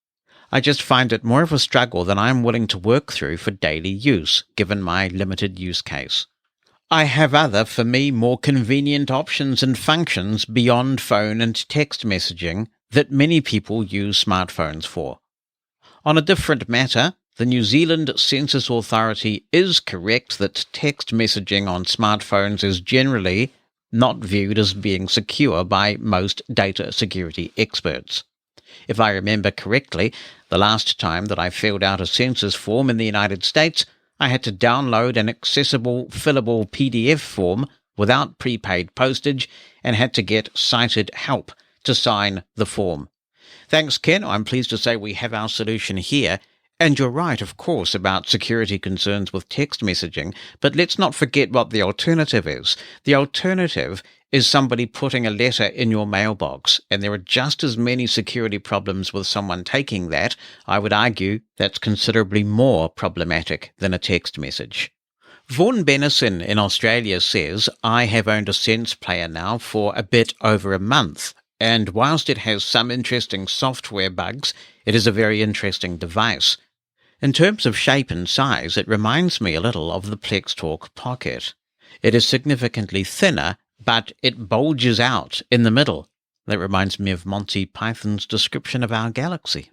S1: I just find it more of a struggle than I am willing to work through for daily use, given my limited use case. I have other, for me, more convenient options and functions beyond phone and text messaging that many people use smartphones for. On a different matter, the New Zealand Census Authority is correct that text messaging on smartphones is generally not viewed as being secure by most data security experts. If I remember correctly, the last time that I filled out a census form in the United States, I had to download an accessible, fillable PDF form without prepaid postage and had to get cited help to sign the form. Thanks, Ken. I'm pleased to say we have our solution here. And you're right, of course, about security concerns with text messaging, but let's not forget what the alternative is. The alternative is somebody putting a letter in your mailbox, and there are just as many security problems with someone taking that. I would argue that's considerably more problematic than a text message. Vaughan Benison in Australia says, I have owned a Sense Player now for a bit over a month, and whilst it has some interesting software bugs, it is a very interesting device. In terms of shape and size, it reminds me a little of the PlexTalk Pocket. It is significantly thinner, but it bulges out in the middle. That reminds me of Monty Python's description of our galaxy,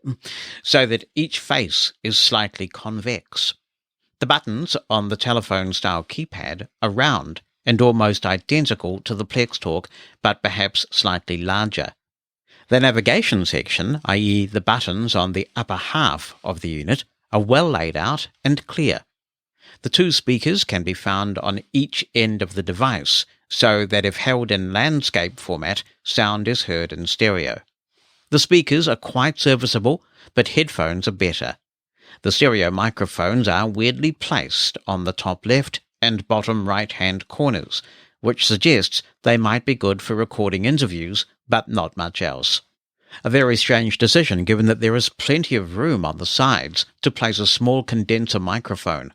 S1: so that each face is slightly convex. The buttons on the telephone-style keypad are round and almost identical to the PlexTalk, but perhaps slightly larger. The navigation section, i.e. the buttons on the upper half of the unit, are well laid out and clear. The two speakers can be found on each end of the device, so that if held in landscape format, sound is heard in stereo. The speakers are quite serviceable, but headphones are better. The stereo microphones are weirdly placed on the top left and bottom right-hand corners, which suggests they might be good for recording interviews, but not much else. A very strange decision given that there is plenty of room on the sides to place a small condenser microphone.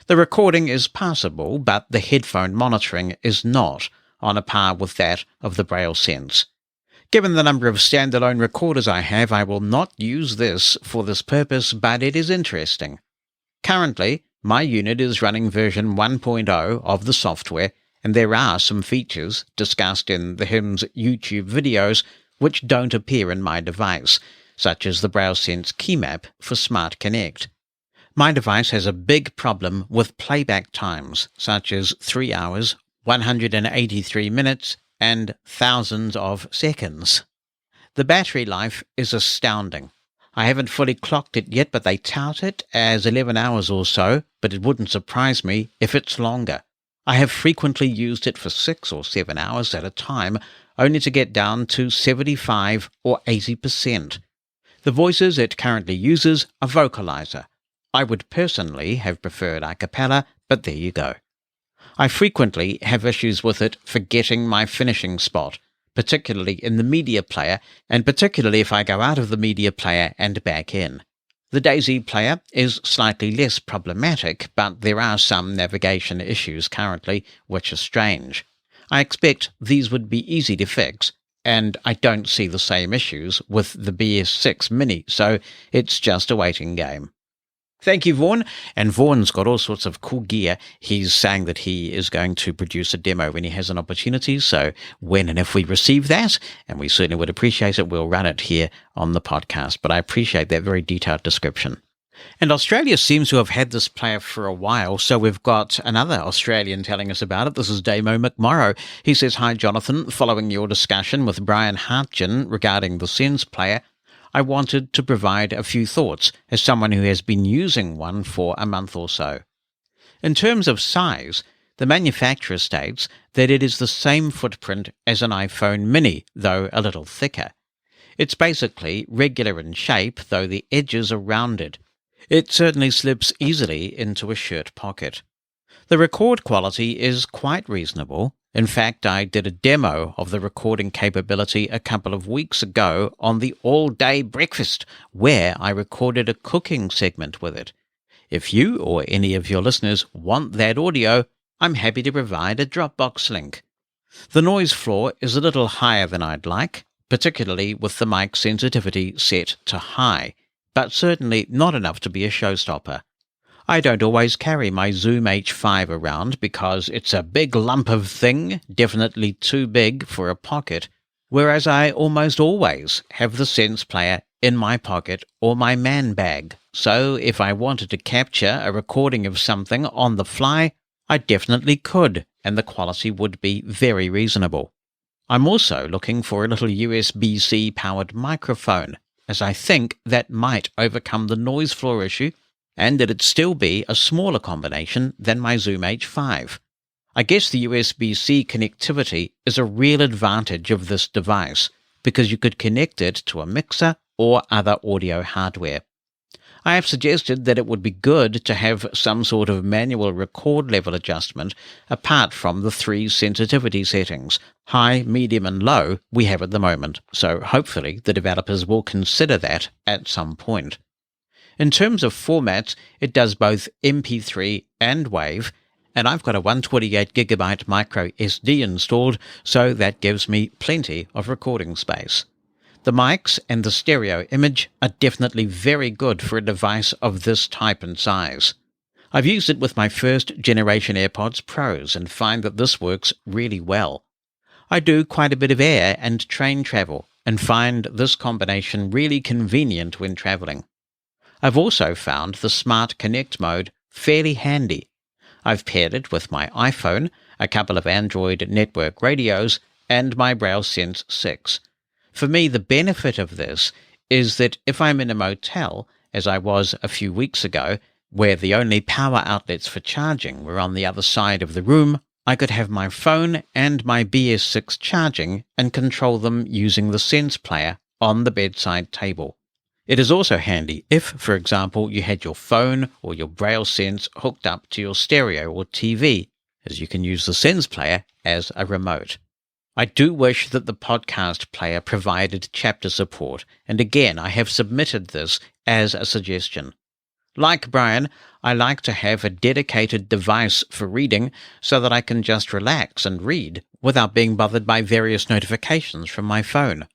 S1: The recording is passable, but the headphone monitoring is not on a par with that of the Braille Sense. Given the number of standalone recorders I have, I will not use this for this purpose, but it is interesting. Currently, my unit is running version 1.0 of the software, and there are some features discussed in the HIM's YouTube videos which don't appear in my device, such as the Braille Sense key map for Smart Connect. My device has a big problem with playback times, such as 3 hours, 183 minutes, and thousands of seconds. The battery life is astounding. I haven't fully clocked it yet, but they tout it as 11 hours or so, but it wouldn't surprise me if it's longer. I have frequently used it for 6 or 7 hours at a time, only to get down to 75 or 80%. The voices it currently uses are vocalizer. I would personally have preferred a cappella, but there you go. I frequently have issues with it forgetting my finishing spot, particularly in the media player, and particularly if I go out of the media player and back in. The Daisy player is slightly less problematic, but there are some navigation issues currently which are strange. I expect these would be easy to fix, and I don't see the same issues with the BS6 Mini, so it's just a waiting game. Thank you, Vaughan. And Vaughan's got all sorts of cool gear. He's saying that he is going to produce a demo when he has an opportunity. So when and if we receive that, and we certainly would appreciate it, we'll run it here on the podcast. But I appreciate that very detailed description. And Australia seems to have had this player for a while, so we've got another Australian telling us about it. This is Damo McMorrow. He says, "Hi, Jonathan. Following your discussion with Brian Hartgen regarding the Sense player, I wanted to provide a few thoughts as someone who has been using one for a month or so. In terms of size, the manufacturer states that it is the same footprint as an iPhone mini, though a little thicker. It's basically regular in shape, though the edges are rounded. It certainly slips easily into a shirt pocket. The record quality is quite reasonable. In fact, I did a demo of the recording capability a couple of weeks ago on the all-day breakfast, where I recorded a cooking segment with it. If you or any of your listeners want that audio, I'm happy to provide a Dropbox link. The noise floor is a little higher than I'd like, particularly with the mic sensitivity set to high, but certainly not enough to be a showstopper. I don't always carry my Zoom H5 around because it's a big lump of thing, definitely too big for a pocket, whereas I almost always have the Sense player in my pocket or my man bag. So if I wanted to capture a recording of something on the fly, I definitely could, and the quality would be very reasonable. I'm also looking for a little USB-C powered microphone, as I think that might overcome the noise floor issue, and it'd still be a smaller combination than my Zoom H5. I guess the USB-C connectivity is a real advantage of this device, because you could connect it to a mixer or other audio hardware. I have suggested that it would be good to have some sort of manual record level adjustment apart from the 3 sensitivity settings, high, medium and low, we have at the moment, so hopefully the developers will consider that at some point. In terms of formats, it does both MP3 and WAV, and I've got a 128GB micro SD installed, so that gives me plenty of recording space. The mics and the stereo image are definitely very good for a device of this type and size. I've used it with my first generation AirPods Pros and find that this works really well. I do quite a bit of air and train travel and find this combination really convenient when traveling. I've also found the Smart Connect mode fairly handy. I've paired it with my iPhone, a couple of Android network radios, and my Braille Sense 6. For me, the benefit of this is that if I'm in a motel, as I was a few weeks ago, where the only power outlets for charging were on the other side of the room, I could have my phone and my BS6 charging and control them using the Sense player on the bedside table. It is also handy if, for example, you had your phone or your Braille Sense hooked up to your stereo or TV, as you can use the Sense player as a remote. I do wish that the podcast player provided chapter support, and again I have submitted this as a suggestion. Like Brian, I like to have a dedicated device for reading so that I can just relax and read without being bothered by various notifications from my phone.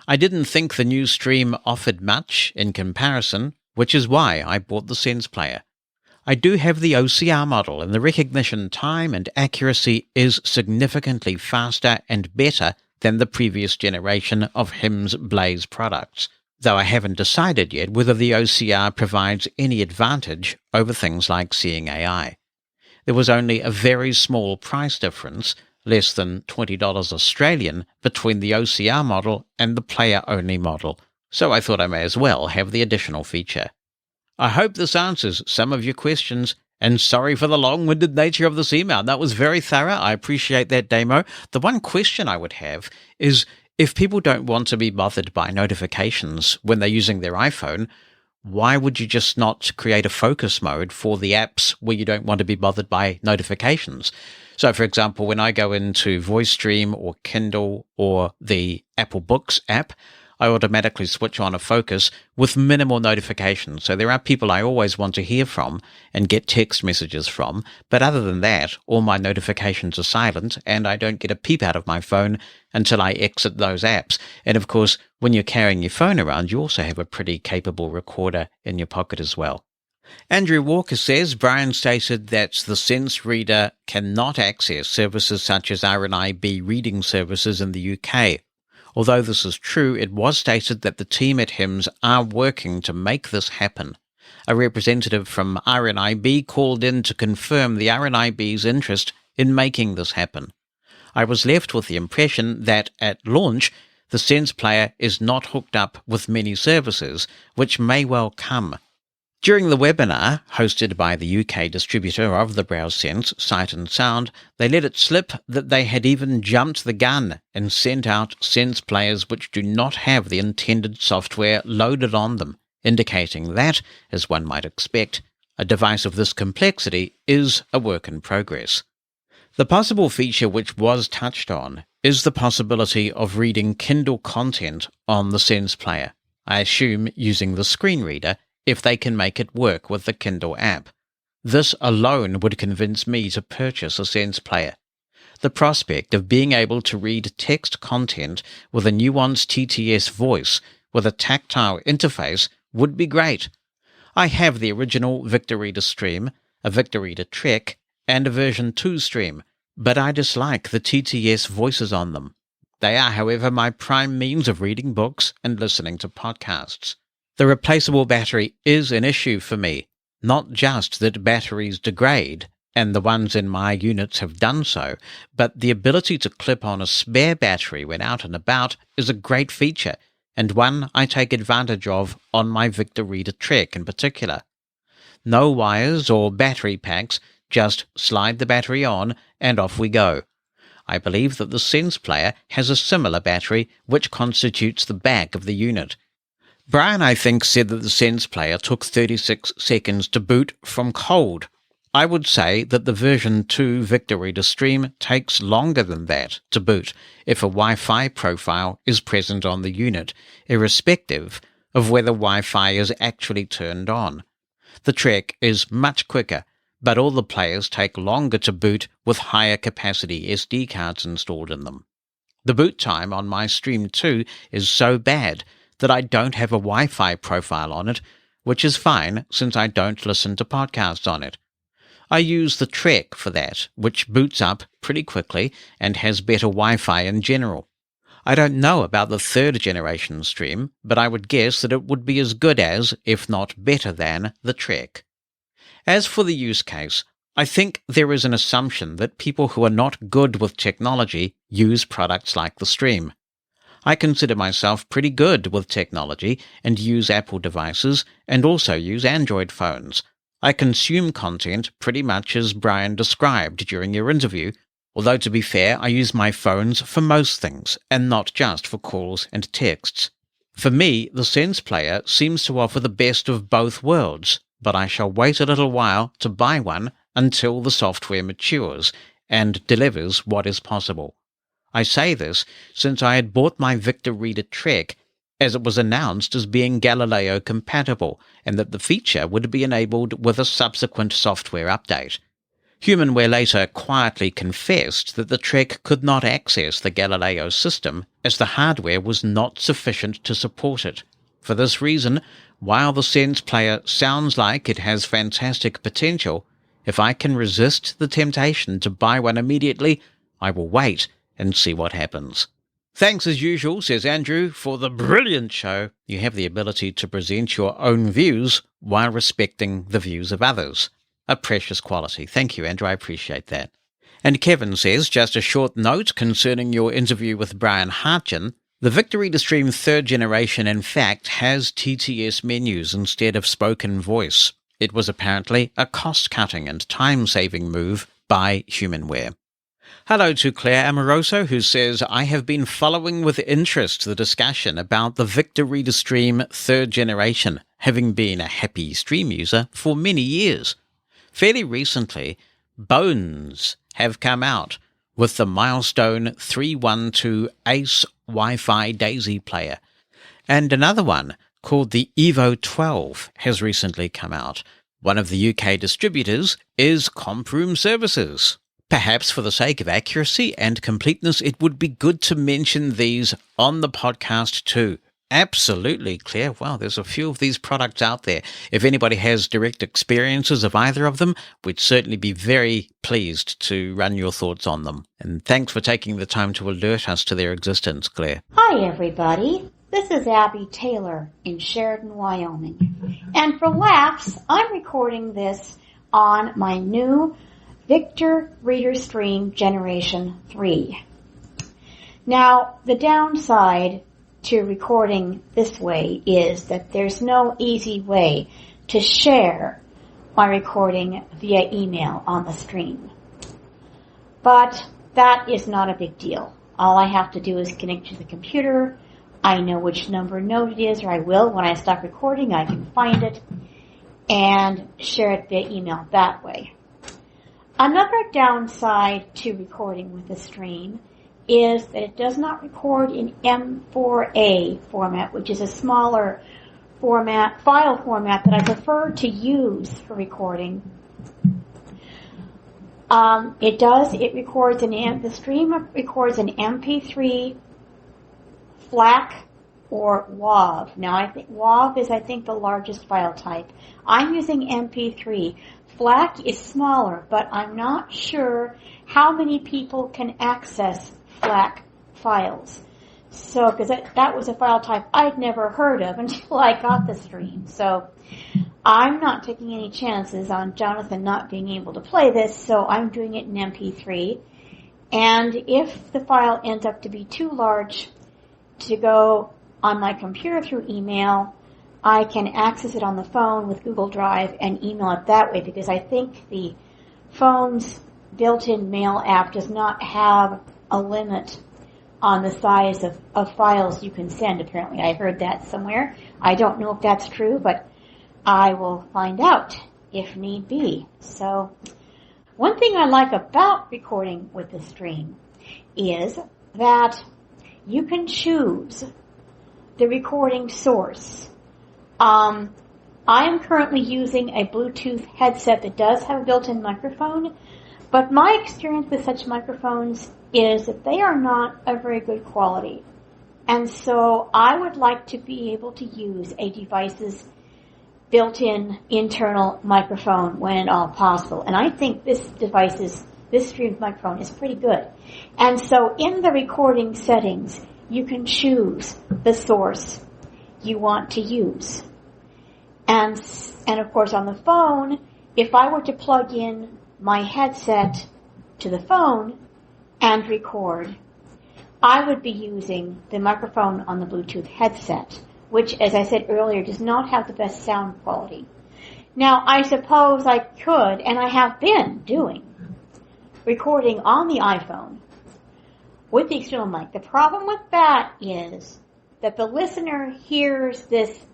S1: I didn't think the new stream offered much in comparison, which is why I bought the Sense player. I do have the OCR model, and the recognition time and accuracy is significantly faster and better than the previous generation of HIM's Blaze products, though I haven't decided yet whether the OCR provides any advantage over things like Seeing AI. There was only a very small price difference, less than $20 Australian, between the OCR model and the player-only model, so I thought I may as well have the additional feature. I hope this answers some of your questions, and sorry for the long-winded nature of this email. That was very thorough. I appreciate that demo. The one question I would have is, if people don't want to be bothered by notifications when they're using their iPhone, why would you just not create a focus mode for the apps where you don't want to be bothered by notifications? So, for example, when I go into VoiceStream or Kindle or the Apple Books app, I automatically switch on a focus with minimal notifications. So there are people I always want to hear from and get text messages from, but other than that, all my notifications are silent and I don't get a peep out of my phone until I exit those apps. And of course, when you're carrying your phone around, you also have a pretty capable recorder in your pocket as well. Andrew Walker says Brian stated that the Sense reader cannot access services such as RNIB reading services in the UK. Although this is true, it was stated that the team at HIMS are working to make this happen. A representative from RNIB called in to confirm the RNIB's interest in making this happen. I was left with the impression that at launch, the Sense player is not hooked up with many services, which may well come. During the webinar, hosted by the UK distributor of the Braille Sense, Sight and Sound, they let it slip that they had even jumped the gun and sent out Sense players which do not have the intended software loaded on them, indicating that, as one might expect, a device of this complexity is a work in progress. The possible feature which was touched on is the possibility of reading Kindle content on the Sense player, I assume using the screen reader, if they can make it work with the Kindle app. This alone would convince me to purchase a Sense player. The prospect of being able to read text content with a nuanced TTS voice with a tactile interface would be great. I have the original Victor Reader Stream, a Victor Reader Trek, and a version 2 stream, but I dislike the TTS voices on them. They are, however, my prime means of reading books and listening to podcasts. The replaceable battery is an issue for me, not just that batteries degrade, and the ones in my units have done so, but the ability to clip on a spare battery when out and about is a great feature, and one I take advantage of on my Victor Reader Trek in particular. No wires or battery packs, just slide the battery on and off we go. I believe that the Sense player has a similar battery which constitutes the back of the unit. Brian, I think, said that the Sense player took 36 seconds to boot from cold. I would say that the version 2 Victor Reader Stream takes longer than that to boot if a Wi-Fi profile is present on the unit, irrespective of whether Wi-Fi is actually turned on. The Trek is much quicker, but all the players take longer to boot with higher capacity SD cards installed in them. The boot time on my Stream 2 is so bad that I don't have a Wi-Fi profile on it, which is fine since I don't listen to podcasts on it. I use the Trek for that, which boots up pretty quickly and has better Wi-Fi in general. I don't know about the third generation Stream, but I would guess that it would be as good as, if not better than, the Trek. As for the use case, I think there is an assumption that people who are not good with technology use products like the Stream. I consider myself pretty good with technology and use Apple devices and also use Android phones. I consume content pretty much as Brian described during your interview, Although, to be fair, I use my phones for most things, and not just for calls and texts. For me, the Sense Player seems to offer the best of both worlds, but I shall wait a little while to buy one until the software matures and delivers what is possible. I say this since I had bought my Victor Reader Trek as it was announced as being Galileo compatible, and that the feature would be enabled with a subsequent software update. Humanware later quietly confessed that the Trek could not access the Galileo system as the hardware was not sufficient to support it. For this reason, while the Sense Player sounds like it has fantastic potential, if I can resist the temptation to buy one immediately, I will wait and see what happens. Thanks as usual, says Andrew, for the brilliant show. You have the ability to present your own views while respecting the views of others. A precious quality. Thank you, Andrew. I appreciate that. And Kevin says, just a short note concerning your interview with Brian Hartgen. The Victor Reader Stream 3rd generation, in fact, has TTS menus instead of spoken voice. It was apparently a cost-cutting and time-saving move by Humanware. Hello to Claire Amoroso, who says, I have been following with interest the discussion about the Victor Reader Stream 3rd generation, having been a happy stream user for many years. Fairly recently, Bones have come out with the Milestone 312 Ace Wi-Fi Daisy player, and another one called the Evo 12 has recently come out. One of the UK distributors is Comproom Services. Perhaps for the sake of accuracy and completeness, it would be good to mention these on the podcast too. Absolutely, Claire. Wow, there's a few of these products out there. If anybody has direct experiences of either of them, we'd certainly be very pleased to run your thoughts on them. And thanks for taking the time to alert us to their existence, Claire.
S12: Hi, everybody. This is Abby Taylor in Sheridan, Wyoming. And for laughs, I'm recording this on my new Victor Reader Stream Generation 3. Now, the downside to recording this way is that there's no easy way to share my recording via email on the stream. But that is not a big deal. All I have to do is connect to the computer. I know which number note it is, or I will. When I stop recording, I can find it and share it via email that way. Another downside to recording with the stream is that it does not record in M4A format, which is a smaller format, file format that I prefer to use for recording. The stream records an MP3, FLAC, or WAV. Now, I think WAV is, the largest file type. I'm using MP3. FLAC is smaller, but I'm not sure how many people can access FLAC files. So, because that was a file type I'd never heard of until I got the stream. So, I'm not taking any chances on Jonathan not being able to play this, so I'm doing it in MP3. And if the file ends up to be too large to go on my computer through email, I can access it on the phone with Google Drive and email it that way, because I think the phone's built-in mail app does not have a limit on the size of files you can send, apparently. I heard that somewhere. I don't know if that's true, but I will find out if need be. So, one thing I like about recording with the stream is that you can choose the recording source. I am currently using a Bluetooth headset that does have a built-in microphone, but my experience with such microphones is that they are not of very good quality. And so I would like to be able to use a device's built-in internal microphone when at all possible. And I think this stream's microphone is pretty good. And so in the recording settings, you can choose the source you want to use. And of course on the phone, if I were to plug in my headset to the phone and record, I would be using the microphone on the Bluetooth headset, which, as I said earlier, does not have the best sound quality. Now, I suppose I could, and I have been doing, recording on the iPhone with the external mic. The problem with that is that the listener hears this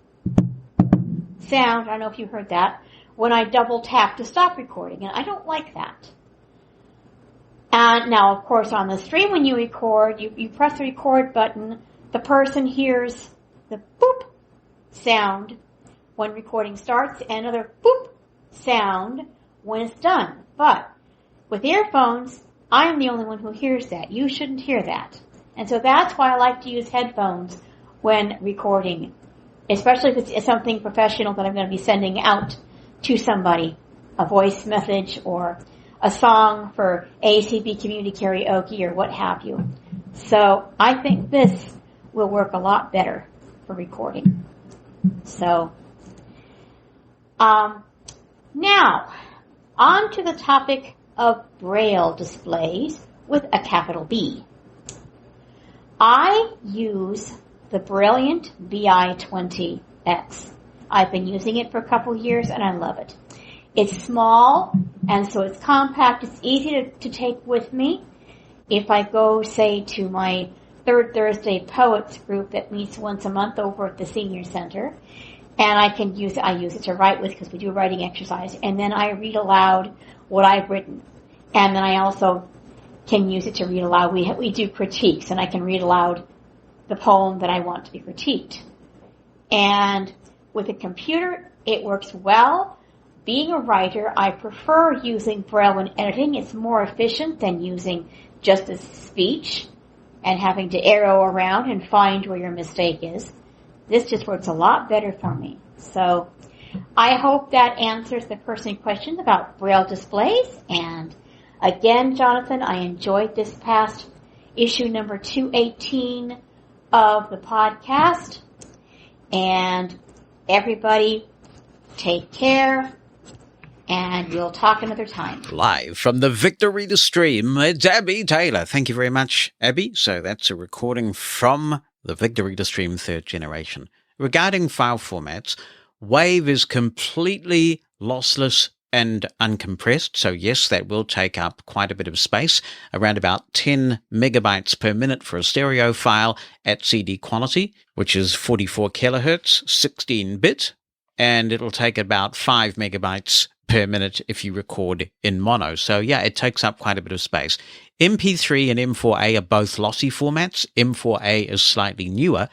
S12: sound, I don't know if you heard that, when I double tap to stop recording, and I don't like that. And now, of course, on the stream when you record, you press the record button, the person hears the boop sound when recording starts and another boop sound when it's done. But with earphones, I'm the only one who hears that. You shouldn't hear that. And so that's why I like to use headphones when recording, especially if it's something professional that I'm going to be sending out to somebody, a voice message or a song for ACB community karaoke or what have you. So I think this will work a lot better for recording. So, now, on to the topic of Braille displays with a capital B. I use the brilliant BI-20X. I've been using it for a couple years and I love it. It's small and so it's compact. It's easy to take with me. If I go, say, to my Third Thursday Poets group that meets once a month over at the Senior Center, and I use it to write with because we do a writing exercise, and then I read aloud what I've written. And then I also can use it to read aloud. We do critiques, and I can read aloud the poem that I want to be critiqued. And with a computer, it works well. Being a writer, I prefer using Braille when editing. It's more efficient than using just a speech and having to arrow around and find where your mistake is. This just works a lot better for me. So I hope that answers the person question about Braille displays. And again, Jonathan, I enjoyed this past issue number 218 of the podcast. And everybody, take care. And we'll talk another time.
S1: Live from the Victory to Stream, it's Abby Taylor. Thank you very much, Abby. So that's a recording from the Victory to Stream 3rd generation. Regarding file formats, WAV is completely lossless and uncompressed. So yes, that will take up quite a bit of space, around about 10 megabytes per minute for a stereo file at CD quality, which is 44 kilohertz, 16-bit, and it'll take about 5 megabytes per minute if you record in mono. So yeah, it takes up quite a bit of space. MP3 and M4A are both lossy formats. M4A is slightly newer.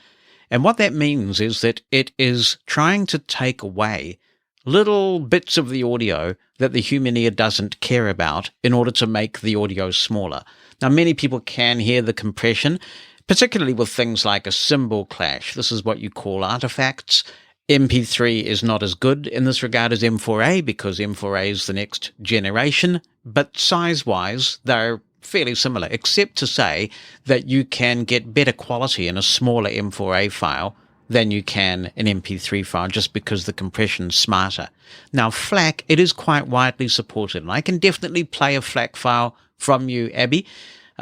S1: And what that means is that it is trying to take away little bits of the audio that the human ear doesn't care about in order to make the audio smaller. Now, many people can hear the compression, particularly with things like a cymbal clash. This is what you call artifacts. MP3 is not as good in this regard as M4A because M4A is the next generation, but size-wise, they're fairly similar, except to say that you can get better quality in a smaller M4A file than you can an MP3 file just because the compression's smarter. Now, FLAC, it is quite widely supported, and I can definitely play a FLAC file from you, Abby.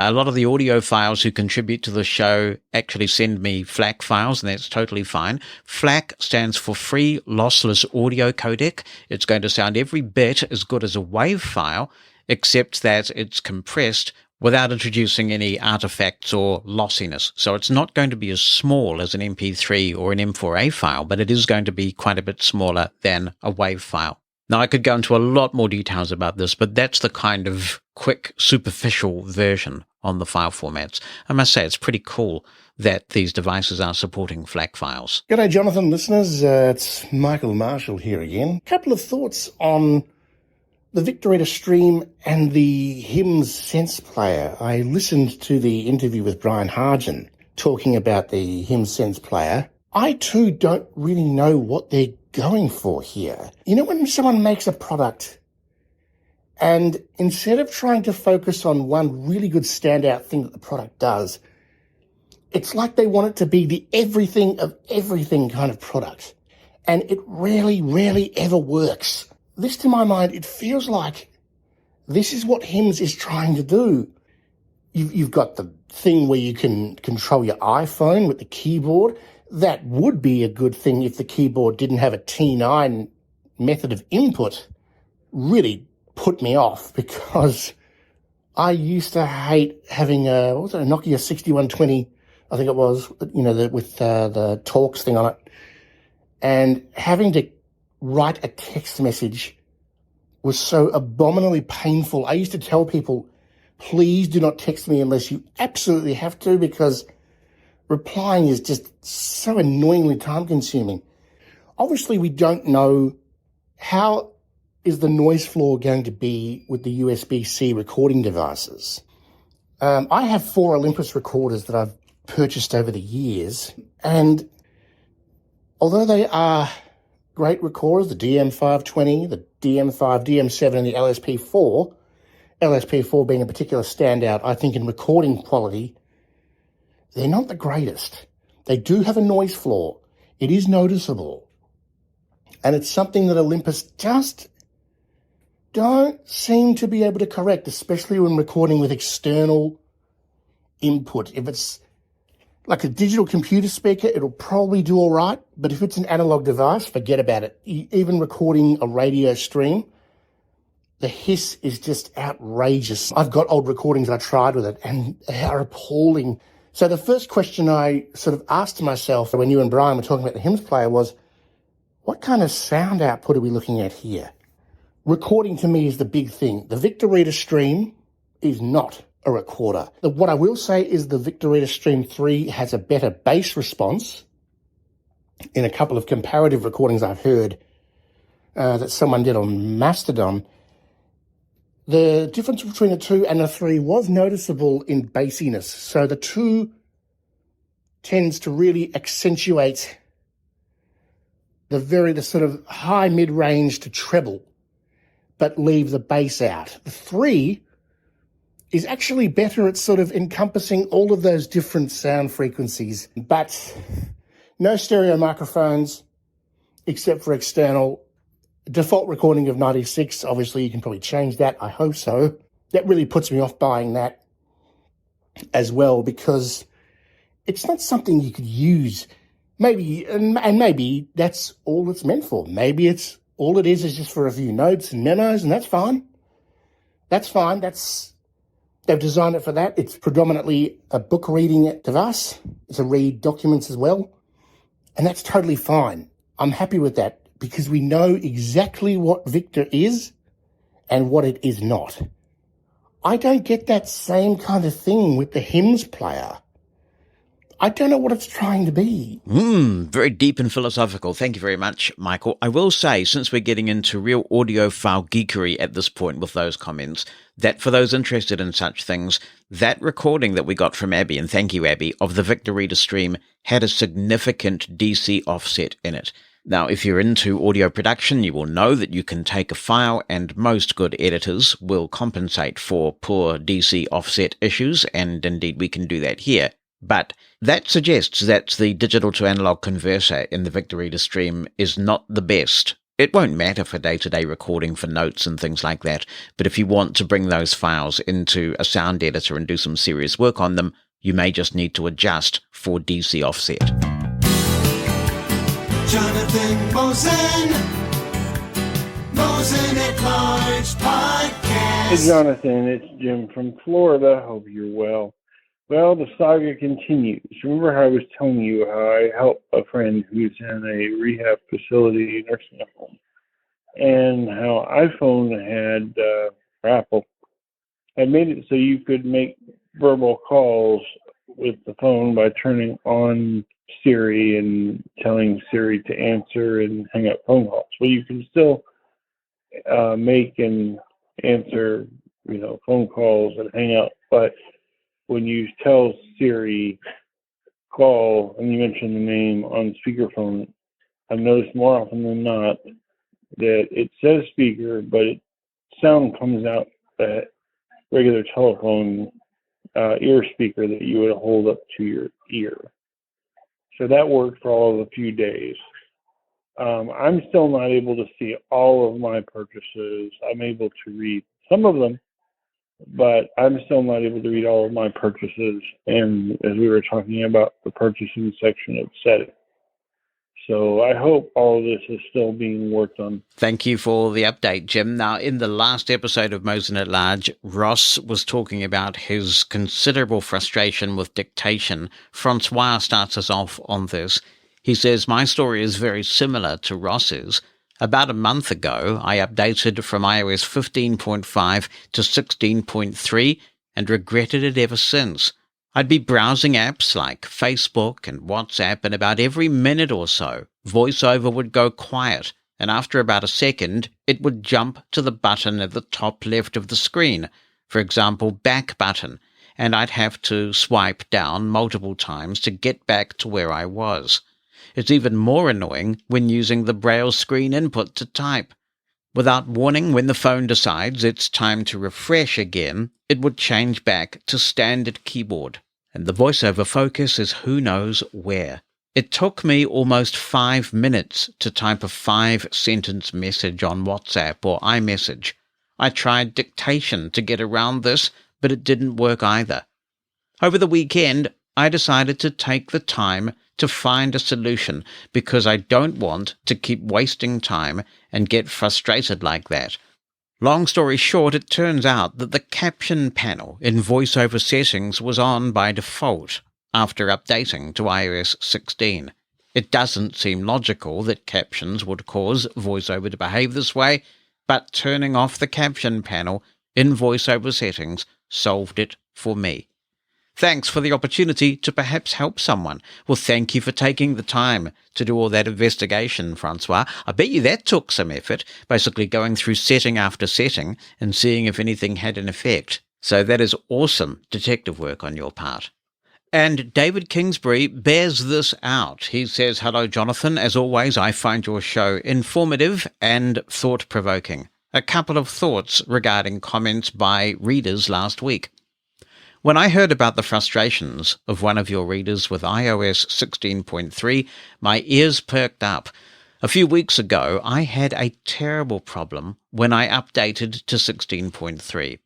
S1: A lot of the audio files who contribute to the show actually send me FLAC files, and that's totally fine. FLAC stands for Free Lossless Audio Codec. It's going to sound every bit as good as a WAV file, except that it's compressed without introducing any artifacts or lossiness. So it's not going to be as small as an MP3 or an M4A file, but it is going to be quite a bit smaller than a WAV file. Now, I could go into a lot more details about this, but that's the kind of quick, superficial version on the file formats. I must say, it's pretty cool that these devices are supporting FLAC files.
S5: G'day, Jonathan listeners. It's Michael Marshall here again. Couple of thoughts on the Victory to Stream and the HIMS Sense Player. I listened to the interview with Brian Hargen talking about the HIMS Sense Player. I too don't really know what they're going for here. You know, when someone makes a product and instead of trying to focus on one really good standout thing that the product does, it's like they want it to be the everything of everything kind of product. And it rarely ever works. This, to my mind, it feels like this is what HIMS is trying to do. You've got the thing where you can control your iPhone with the keyboard. That would be a good thing if the keyboard didn't have a T9 method of input. Really put me off because I used to hate having a Nokia 6120, I think it was, with the Talks thing on it. And having to write a text message was so abominably painful. I used to tell people, please do not text me unless you absolutely have to, because replying is just so annoyingly time-consuming. Obviously, we don't know how is the noise floor going to be with the USB-C recording devices. I have 4 Olympus recorders that I've purchased over the years, and although they are great recorders, the DM520, the DM5, DM7, and the LSP4, LSP4 being a particular standout, I think, in recording quality, they're not the greatest. They do have a noise floor. It is noticeable. And it's something that Olympus just don't seem to be able to correct, especially when recording with external input. If it's like a digital computer speaker, it'll probably do all right. But if it's an analog device, forget about it. Even recording a radio stream, the hiss is just outrageous. I've got old recordings I tried with it, and they are appalling. So the first question I sort of asked myself when you and Brian were talking about the hymns player was, what kind of sound output are we looking at here? Recording to me is the big thing. The Victor Reader Stream is not a recorder. What I will say is the Victor Reader Stream 3 has a better bass response. In a couple of comparative recordings I've heard that someone did on Mastodon, the difference between the 2 and the 3 was noticeable in bassiness. So the 2 tends to really accentuate the sort of high mid-range to treble, but leave the bass out. The 3 is actually better at sort of encompassing all of those different sound frequencies, but no stereo microphones except for external. Default recording of 96, obviously you can probably change that, I hope so. That really puts me off buying that as well, because it's not something you could use. Maybe, and maybe that's all it's meant for. Maybe it's all it is just for a few notes and memos, and that's fine. That's fine. They've designed it for that. It's predominantly a book reading device to read documents as well, and that's totally fine. I'm happy with that because we know exactly what Victor is and what it is not. I don't get that same kind of thing with the hymns player. I don't know what it's trying to be.
S1: Very deep and philosophical. Thank you very much, Michael. I will say, since we're getting into real audiophile geekery at this point with those comments, that for those interested in such things, that recording that we got from Abby, and thank you, Abby, of the Victor Reader stream had a significant DC offset in it. Now, if you're into audio production, you will know that you can take a file, and most good editors will compensate for poor DC offset issues, and indeed we can do that here. But that suggests that the digital to analog converter in the Victor Reader stream is not the best. It won't matter for day-to-day recording for notes and things like that, but if you want to bring those files into a sound editor and do some serious work on them, you may just need to adjust for DC offset.
S2: Jonathan Mosen, Mosen at Large Podcast.
S13: Hey Jonathan, it's Jim from Florida. Hope you're well. Well, the saga continues. Remember how I was telling you how I help a friend who's in a rehab facility, nursing home, and how iPhone had, or Apple, had made it so you could make verbal calls with the phone by turning on Siri and telling Siri to answer and hang up phone calls. Well, you can still make and answer, phone calls and hang up, but when you tell Siri, call, and you mention the name on speakerphone, I've noticed more often than not that it says speaker, but sound comes out that regular telephone ear speaker that you would hold up to your ear. So that worked for all of a few days. I'm still not able to see all of my purchases. I'm able to read some of them, but I'm still not able to read all of my purchases, and as we were talking about the purchasing section of settings. So I hope all of this is still being worked on.
S1: Thank you for the update, Jim. Now, in the last episode of Mosen at Large, Ross was talking about his considerable frustration with dictation. Francois starts us off on this. He says, my story is very similar to Ross's. About a month ago, I updated from iOS 15.5 to 16.3 and regretted it ever since. I'd be browsing apps like Facebook and WhatsApp, and about every minute or so, VoiceOver would go quiet, and after about a second, it would jump to the button at the top left of the screen, for example, back button, and I'd have to swipe down multiple times to get back to where I was. It's even more annoying when using the Braille screen input to type. Without warning, when the phone decides it's time to refresh again, it would change back to standard keyboard, and the VoiceOver focus is who knows where. It took me almost 5 minutes to type a 5-sentence message on WhatsApp or iMessage. I tried dictation to get around this, but it didn't work either. Over the weekend, I decided to take the time to find a solution because I don't want to keep wasting time and get frustrated like that. Long story short, it turns out that the caption panel in VoiceOver settings was on by default after updating to iOS 16. It doesn't seem logical that captions would cause VoiceOver to behave this way, but turning off the caption panel in VoiceOver settings solved it for me. Thanks for the opportunity to perhaps help someone. Well, thank you for taking the time to do all that investigation, Francois. I bet you that took some effort, basically going through setting after setting and seeing if anything had an effect. So that is awesome detective work on your part. And David Kingsbury bears this out. He says, hello, Jonathan. As always, I find your show informative and thought-provoking. A couple of thoughts regarding comments by readers last week. When I heard about the frustrations of one of your readers with iOS 16.3, my ears perked up. A few weeks ago, I had a terrible problem when I updated to 16.3.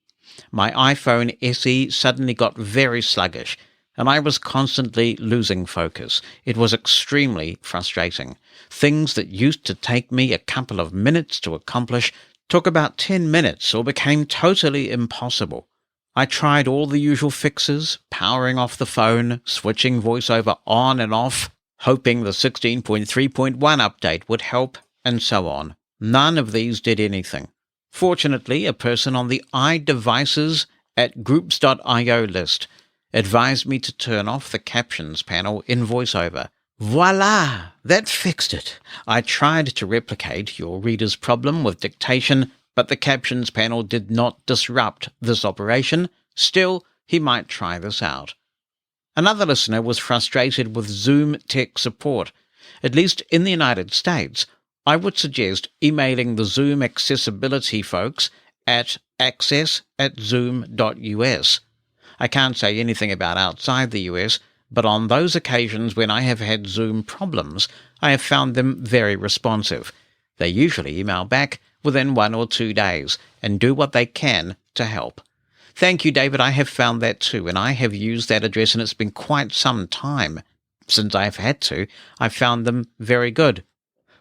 S1: My iPhone SE suddenly got very sluggish, and I was constantly losing focus. It was extremely frustrating. Things that used to take me a couple of minutes to accomplish took about 10 minutes or became totally impossible. I tried all the usual fixes, powering off the phone, switching VoiceOver on and off, hoping the 16.3.1 update would help, and so on. None of these did anything. Fortunately, a person on the iDevices at groups.io list advised me to turn off the captions panel in VoiceOver. Voila! That fixed it. I tried to replicate your reader's problem with dictation, but the captions panel did not disrupt this operation. Still, he might try this out. Another listener was frustrated with Zoom tech support. At least in the United States, I would suggest emailing the Zoom accessibility folks at access@zoom.us. I can't say anything about outside the US, but on those occasions when I have had Zoom problems, I have found them very responsive. They usually email back within 1 or 2 days and do what they can to help. Thank you, David. I have found that too, and I have used that address, and it's been quite some time since I've had to. I found them very good.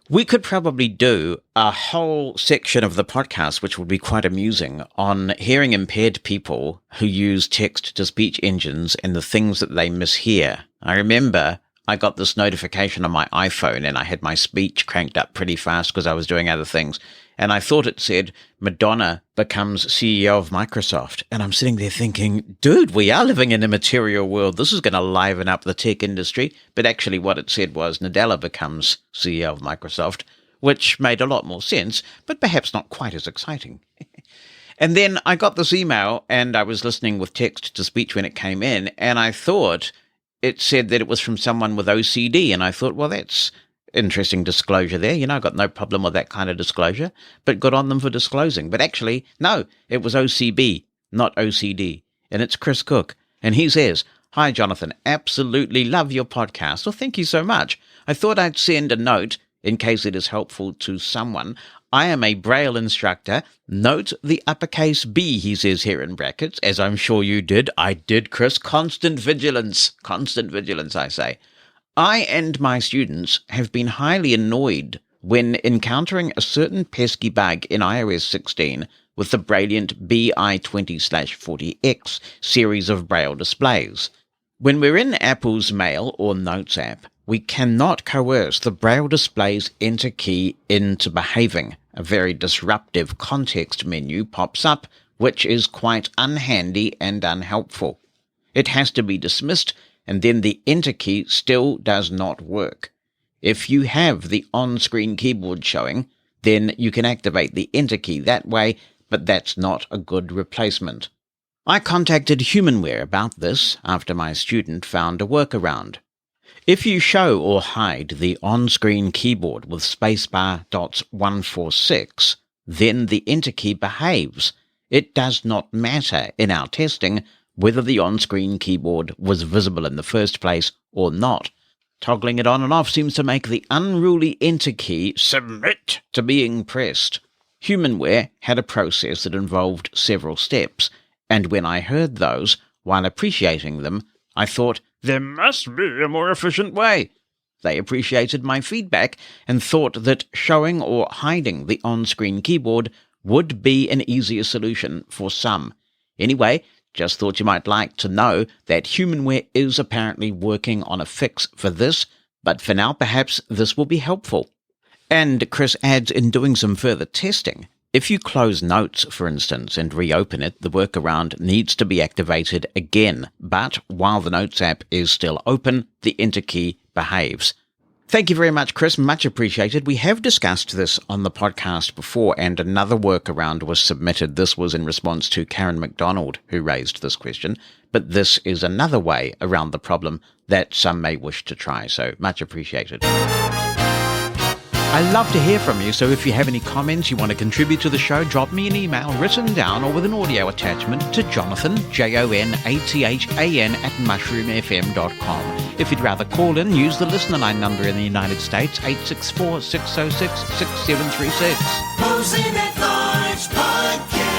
S1: We could probably do a whole section of the podcast, which would be quite amusing, on hearing impaired people who use text-to-speech engines and the things that they mishear. I remember I got this notification on my iPhone, and I had my speech cranked up pretty fast because I was doing other things. And I thought it said, Madonna becomes CEO of Microsoft. And I'm sitting there thinking, dude, we are living in a material world. This is going to liven up the tech industry. But actually what it said was Nadella becomes CEO of Microsoft, which made a lot more sense, but perhaps not quite as exciting. And then I got this email, and I was listening with text-to-speech when it came in, and I thought it said that it was from someone with OCD. And I thought, well, that's interesting disclosure there. You know, I've got no problem with that kind of disclosure, but good on them for disclosing. But actually, no, it was OCB, not OCD. And it's Chris Cook. And he says, hi, Jonathan, absolutely love your podcast. Well, thank you so much. I thought I'd send a note in case it is helpful to someone. I am a Braille instructor. Note the uppercase B, he says here in brackets, as I'm sure you did. I did, Chris. Constant vigilance, I say. I and my students have been highly annoyed when encountering a certain pesky bug in iOS 16 with the brilliant BI20/40X series of Braille displays. When we're in Apple's Mail or Notes app, we cannot coerce the Braille display's enter key into behaving. A very disruptive context menu pops up, which is quite unhandy and unhelpful. It has to be dismissed, and then the enter key still does not work. If you have the on-screen keyboard showing, then you can activate the enter key that way, but that's not a good replacement. I contacted Humanware about this after my student found a workaround. If you show or hide the on-screen keyboard with spacebar .146, then the enter key behaves. It does not matter in our testing whether the on-screen keyboard was visible in the first place or not. Toggling it on and off seems to make the unruly enter key submit to being pressed. Humanware had a process that involved several steps, and when I heard those, while appreciating them, I thought, there must be a more efficient way. They appreciated my feedback and thought that showing or hiding the on-screen keyboard would be an easier solution for some. Anyway, just thought you might like to know that Humanware is apparently working on a fix for this, but for now perhaps this will be helpful. And Chris adds, in doing some further testing, if you close Notes, for instance, and reopen it, the workaround needs to be activated again, but while the Notes app is still open, the enter key behaves. Thank you very much, Chris. Much appreciated. We have discussed this on the podcast before, and another workaround was submitted. This was in response to Karen McDonald, who raised this question, but this is another way around the problem that some may wish to try, so much appreciated. I love to hear from you, so if you have any comments you want to contribute to the show, drop me an email written down or with an audio attachment to Jonathan, JONATHAN @mushroomfm.com. If you'd rather call in, use the listener line number in the United States, 864-606-6736.
S2: Mosen At Large Podcast.